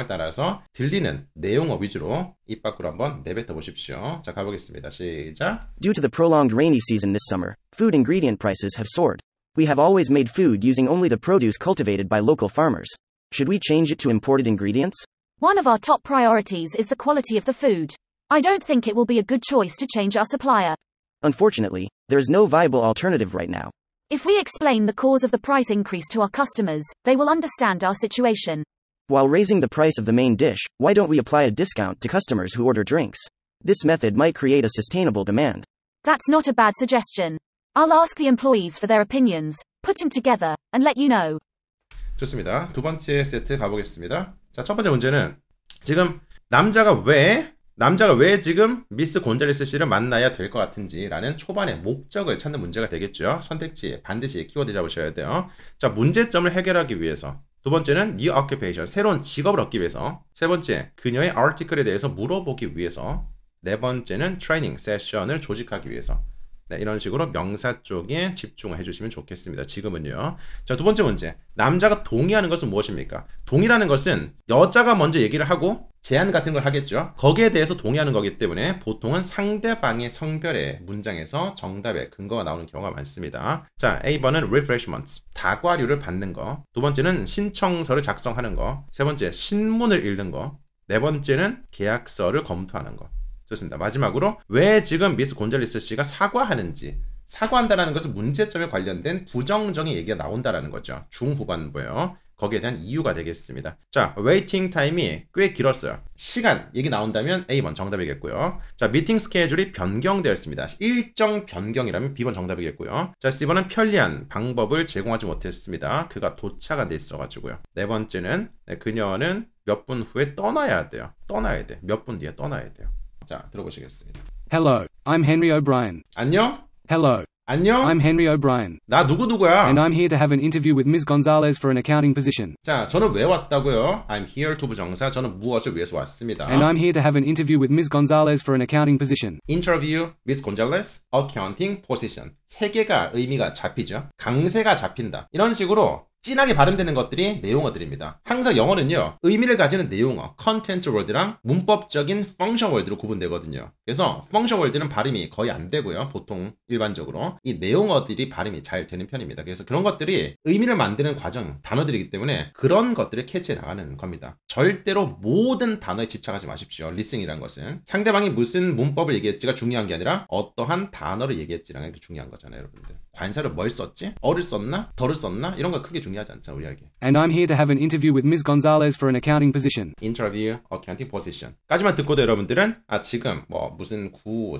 따라서 들리는 내용어 위주로 입 밖으로 한번 내뱉어 보십시오. 자, 가보겠습니다. 시작. Due to the prolonged rainy season this summer, food ingredient prices have soared. We have always made food using only the produce cultivated by local farmers. Should we change it to imported ingredients? One of our top priorities is the quality of the food. I don't think it will be a good choice to change our supplier. Unfortunately, there is no viable alternative right now. If we explain the cause of the price increase to our customers, they will understand our situation. While raising the price of the main dish, why don't we apply a discount to customers who order drinks? This method might create a sustainable demand. That's not a bad suggestion. I'll ask the employees for their opinions, put them together, and let you know. 좋습니다. 두 번째 세트 가보겠습니다. 자, 첫 번째 문제는 지금 남자가 왜 지금 미스 곤잘레스 씨를 만나야 될 것 같은지라는 초반의 목적을 찾는 문제가 되겠죠. 선택지 반드시 키워드 잡으셔야 돼요. 자, 문제점을 해결하기 위해서. 두 번째는 new occupation, 새로운 직업을 얻기 위해서. 세 번째, 그녀의 article에 대해서 물어보기 위해서. 네 번째는 트레이닝 세션을 조직하기 위해서. 네, 이런 식으로 명사 쪽에 집중을 해주시면 좋겠습니다. 지금은요. 자, 두 번째 문제. 남자가 동의하는 것은 무엇입니까? 동의라는 것은 여자가 먼저 얘기를 하고 제안 같은 걸 하겠죠. 거기에 대해서 동의하는 거기 때문에 보통은 상대방의 성별의 문장에서 정답의 근거가 나오는 경우가 많습니다. 자, A번은 refreshments, 다과류를 받는 거. 두 번째는 신청서를 작성하는 거. 세 번째, 신문을 읽는 거. 네 번째는 계약서를 검토하는 거. 좋습니다. 마지막으로 왜 지금 미스 곤잘레스 씨가 사과하는지, 사과한다는 것은 문제점에 관련된 부정적인 얘기가 나온다는 거죠. 중후반부요. 거기에 대한 이유가 되겠습니다. 자, 웨이팅 타임이 꽤 길었어요. 시간 얘기 나온다면 A번 정답이겠고요. 자, 미팅 스케줄이 변경되었습니다. 일정 변경이라면 B번 정답이겠고요. 자, C번은 편리한 방법을 제공하지 못했습니다. 그가 도착 안 돼 있어가지고요. 네 번째는 그녀는 몇 분 후에 떠나야 돼요. 떠나야 돼. 몇 분 뒤에 떠나야 돼요. 자, 들어보시겠습니다. Hello, I'm Henry O'Brien. 안녕? Hello, 안녕. I'm Henry O'Brien, 나 누구누구야. and I'm here to have an interview with Ms. Gonzalez for an accounting position. 자, 저는 왜 왔다고요? I'm here to 부정사. 저는 무엇을 위해서 왔습니다. And I'm here to have an interview with Ms. Gonzalez for an accounting position. Interview Miss Gonzalez, accounting position. 세 개가 의미가 잡히죠. 강세가 잡힌다. 이런 식으로 진하게 발음되는 것들이 내용어들입니다. 항상 영어는요, 의미를 가지는 내용어, content word랑 문법적인 function word로 구분되거든요. 그래서 function word는 발음이 거의 안 되고요. 보통 일반적으로 이 내용어들이 발음이 잘 되는 편입니다. 그래서 그런 것들이 의미를 만드는 과정, 단어들이기 때문에 그런 것들을 캐치해 나가는 겁니다. 절대로 모든 단어에 집착하지 마십시오. listen이라는 것은 상대방이 무슨 문법을 얘기했지가 중요한 게 아니라 어떠한 단어를 얘기했지라는 게 중요한 거잖아요, 여러분들. 관사를 뭘 썼지? 어를 썼나? 덜을 썼나? 이런 거 크게 중요하지 않죠, 우리에게. And I'm here to have an interview with Ms. Gonzalez for an accounting position. Interview, accounting position. 까지만 듣고도 여러분들은 지금 무슨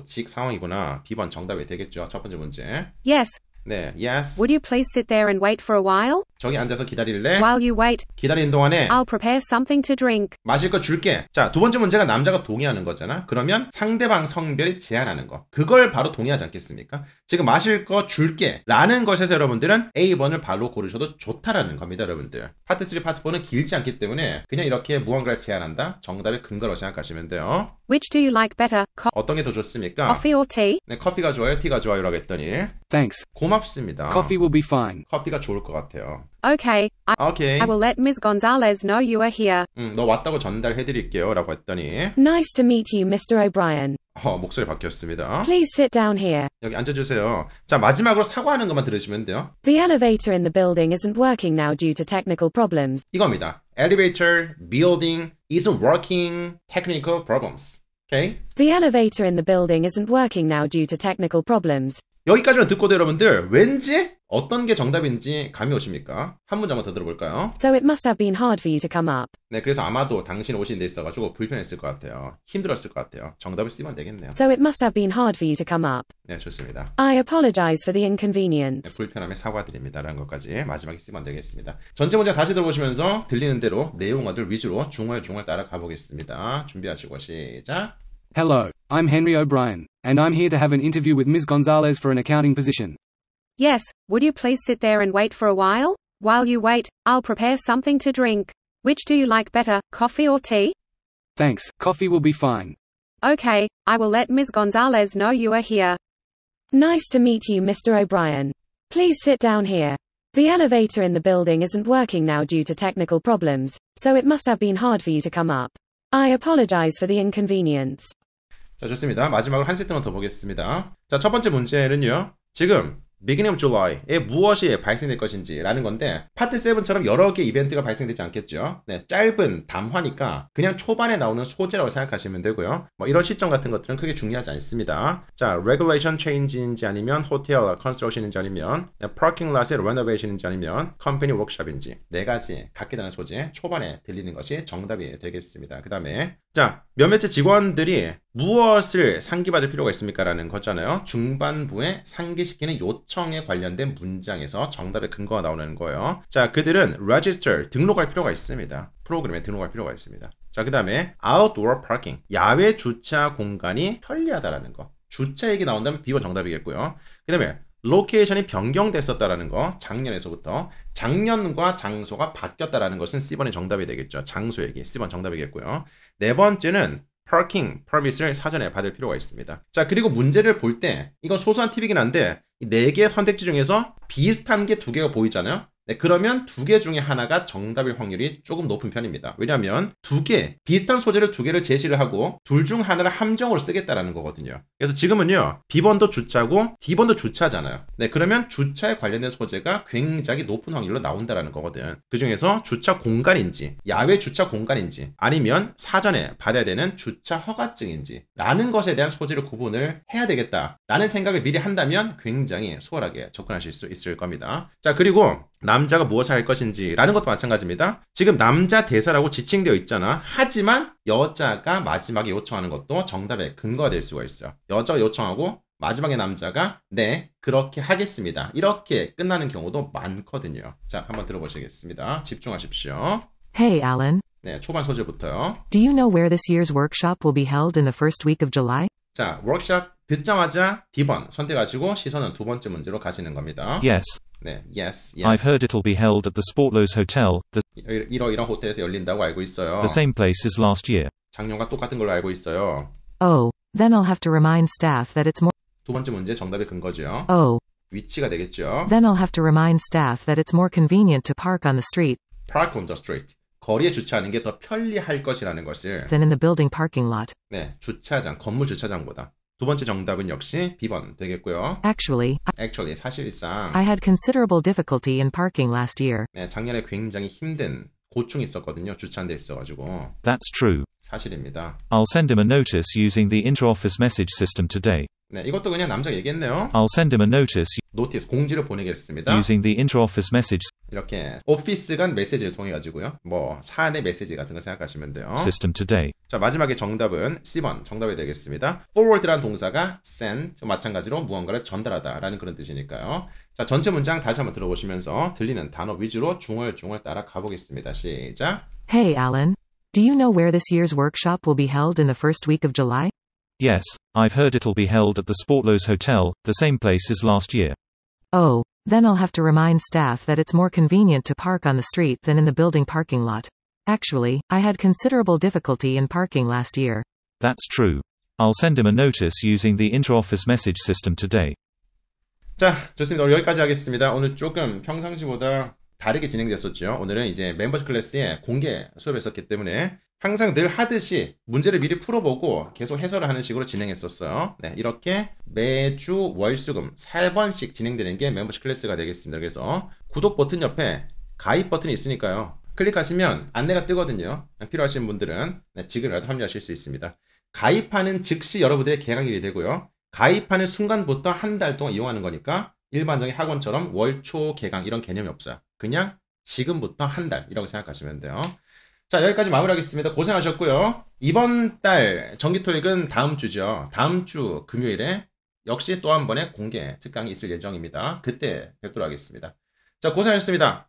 직 상황이구나. B번 정답이 되겠죠. 첫 번째 문제. Yes. 네, yes. Would you please sit there and wait for a while? 저기 앉아서 기다릴래? While you wait, 기다리는 동안에 I'll prepare something to drink. 마실 거 줄게. 자, 두 번째 문제가 남자가 동의하는 거잖아. 그러면 상대방 성별이 제한하는 거. 그걸 바로 동의하지 않겠습니까? 지금 마실 거 줄게 라는 것에서 여러분들은 A번을 바로 고르셔도 좋다라는 겁니다, 여러분들. 파트 3, 파트 4는 길지 않기 때문에 그냥 이렇게 무언가를 제한한다. 정답의 근거로 생각하시면 돼요. Which do you like better, 어떤 게 더 좋습니까? coffee or tea? 네, 커피가 좋아요? 티가 좋아요? 라고 했더니 Thanks. 고맙습니다. Coffee will be fine. 커피가 좋을 것 같아요. Okay, 오케이. I will let Ms. Gonzalez know you are here. 너 왔다고 전달해드릴게요. 라고 했더니 Nice to meet you, Mr. O'Brien. 목소리 바뀌었습니다. Please sit down here. 여기 앉아주세요. 자, 마지막으로 사과하는 것만 들으시면 돼요. The elevator in the building isn't working now due to technical problems. 이겁니다. Elevator, building, isn't working, technical problems. Okay? The elevator in the building isn't working now due to technical problems. 여기까지만 듣고도 여러분들 왠지 어떤 게 정답인지 감이 오십니까? 한 문장만 더 들어볼까요? So it must have been hard for you to come up. 네, 그래서 아마도 당신 오신 데 있어가지고 불편했을 것 같아요. 힘들었을 것 같아요. 정답을 쓰면 되겠네요. So it must have been hard for you to come up. 네, 좋습니다. I apologize for the 네, inconvenience. 불편함에 사과드립니다. 라는 것까지 마지막에 쓰면 되겠습니다. 전체 문장 다시 들어보시면서 들리는 대로 내용어들 위주로 중얼중얼 따라가 보겠습니다. 준비하시고 시작. Hello, I'm Henry O'Brien, and I'm here to have an interview with Ms. Gonzalez for an accounting position. Yes, would you please sit there and wait for a while? While you wait, I'll prepare something to drink. Which do you like better, coffee or tea? Thanks, coffee will be fine. Okay, I will let Ms. Gonzalez know you are here. Nice to meet you, Mr. O'Brien. Please sit down here. The elevator in the building isn't working now due to technical problems, so it must have been hard for you to come up. I apologize for the inconvenience. 자, 좋습니다. 마지막으로 한 세트만 더 보겠습니다. 자, 첫 번째 문제는요. 지금 beginning of July에 무엇이 발생될 것인지 라는 건데 파트 7처럼 여러 개 이벤트가 발생되지 않겠죠. 네, 짧은 담화니까 그냥 초반에 나오는 소재라고 생각하시면 되고요. 이런 시점 같은 것들은 크게 중요하지 않습니다. 자, regulation change인지 아니면 hotel construction인지 아니면 parking lot의 renovation인지 아니면 company workshop인지 네 가지 각기 다른 소재 초반에 들리는 것이 정답이 되겠습니다. 그 다음에 자, 몇몇의 직원들이 무엇을 상기받을 필요가 있습니까? 라는 거잖아요. 중반부에 상기시키는 요청에 관련된 문장에서 정답의 근거가 나오는 거예요. 자, 그들은 register, 등록할 필요가 있습니다. 프로그램에 등록할 필요가 있습니다. 자, 그 다음에 outdoor parking, 야외 주차 공간이 편리하다라는 거. 주차 얘기 나온다면 B번 정답이겠고요. 그 다음에 로케이션이 변경됐었다라는 거, 작년에서부터 작년과 장소가 바뀌었다라는 것은 C번의 정답이 되겠죠. 장소 얘기, C번 정답이겠고요. 네 번째는 parking permit을 사전에 받을 필요가 있습니다. 자, 그리고 문제를 볼 때 이건 소소한 팁이긴 한데 이 네 개의 선택지 중에서 비슷한 게 두 개가 보이잖아요. 네, 그러면 두 개 중에 하나가 정답일 확률이 조금 높은 편입니다. 왜냐하면 비슷한 소재를 두 개를 제시를 하고 둘 중 하나를 함정으로 쓰겠다라는 거거든요. 그래서 지금은요, B번도 주차고 D번도 주차잖아요. 네, 그러면 주차에 관련된 소재가 굉장히 높은 확률로 나온다라는 거거든. 그 중에서 주차 공간인지, 야외 주차 공간인지, 아니면 사전에 받아야 되는 주차 허가증인지 라는 것에 대한 소재를 구분을 해야 되겠다라는 생각을 미리 한다면 굉장히 수월하게 접근하실 수 있을 겁니다. 자, 그리고 남자가 무엇을 할 것인지 라는 것도 마찬가지입니다. 지금 남자 대사라고 지칭되어 있잖아. 하지만 여자가 마지막에 요청하는 것도 정답의 근거가 될 수가 있어요. 여자가 요청하고 마지막에 남자가 네, 그렇게 하겠습니다. 이렇게 끝나는 경우도 많거든요. 자, 한번 들어보시겠습니다. 집중하십시오. Hey, Alan. 네, 초반 소재부터요. Do you know where this year's workshop will be held in the first week of July? 자, 워크숍 듣자마자 D번 선택하시고 시선은 두 번째 문제로 가시는 겁니다. Yes. 네, yes, yes. I've heard it'll be held at the Sportlows Hotel, 이런 호텔에서 열린다고 알고 있어요. the same place as last year. 작년과 똑같은 걸로 알고 있어요. Oh, then I'll have to remind staff that it's more. 두 번째 문제 정답의 근거죠. Oh, 위치가 되겠죠. then I'll have to remind staff that it's more convenient to park on the street Park on the street. 거리에 주차하는 게 더 편리할 것이라는 것을 than in the building parking lot. 네, 주차장, 건물 주차장보다. 두 번째 정답은 역시 B번 되겠고요. Actually, Actually, 사실상 I had considerable difficulty in parking last year. 네, 작년에 굉장히 힘든 고충이 있었거든요. 주차한 데 있어가지고. That's true. 사실입니다. I'll send him a notice using the inter-office message system today. 네, 이것도 그냥 남자가 얘기했네요. I'll send him a notice 노티스, 공지를 보내겠습니다. using the inter-office message 이렇게 오피스 간 메시지를 통해 가지고요. 뭐 사내 메시지 같은 거 생각하시면 돼요. system today. 자, 마지막에 정답은 C번 정답이 되겠습니다. forward라는 동사가 send, 마찬가지로 무언가를 전달하다라는 그런 뜻이니까요. 자, 전체 문장 다시 한번 들어보시면서 들리는 단어 위주로 중얼중얼 따라 가보겠습니다. 시작. Hey, Alan. Do you know where this year's workshop will be held in the first week of July? Yes, I've heard it'll be held at the Sportlows Hotel, the same place as last year. Oh, then I'll have to remind staff that it's more convenient to park on the street than in the building parking lot. Actually, I had considerable difficulty in parking last year. That's true. I'll send him a notice using the inter-office message system today. 자, 좋습니다. 오늘 여기까지 하겠습니다. 오늘 조금 평상시보다 다르게 진행됐었죠. 오늘은 이제 멤버십 클래스에 공개 수업했었기 때문에 항상 늘 하듯이 문제를 미리 풀어보고 계속 해설을 하는 식으로 진행했었어요. 네, 이렇게 매주 월수금 3번씩 진행되는 게 멤버십 클래스가 되겠습니다. 그래서 구독 버튼 옆에 가입 버튼이 있으니까요. 클릭하시면 안내가 뜨거든요. 필요하신 분들은 지금이라도 합류하실 수 있습니다. 가입하는 즉시 여러분들의 개강일이 되고요. 가입하는 순간부터 한 달 동안 이용하는 거니까 일반적인 학원처럼 월초 개강 이런 개념이 없어요. 그냥 지금부터 한 달이라고 생각하시면 돼요. 자, 여기까지 마무리하겠습니다. 고생하셨고요. 이번 달 정기토익은 다음 주죠. 다음 주 금요일에 역시 또 한 번의 공개 특강이 있을 예정입니다. 그때 뵙도록 하겠습니다. 자, 고생하셨습니다.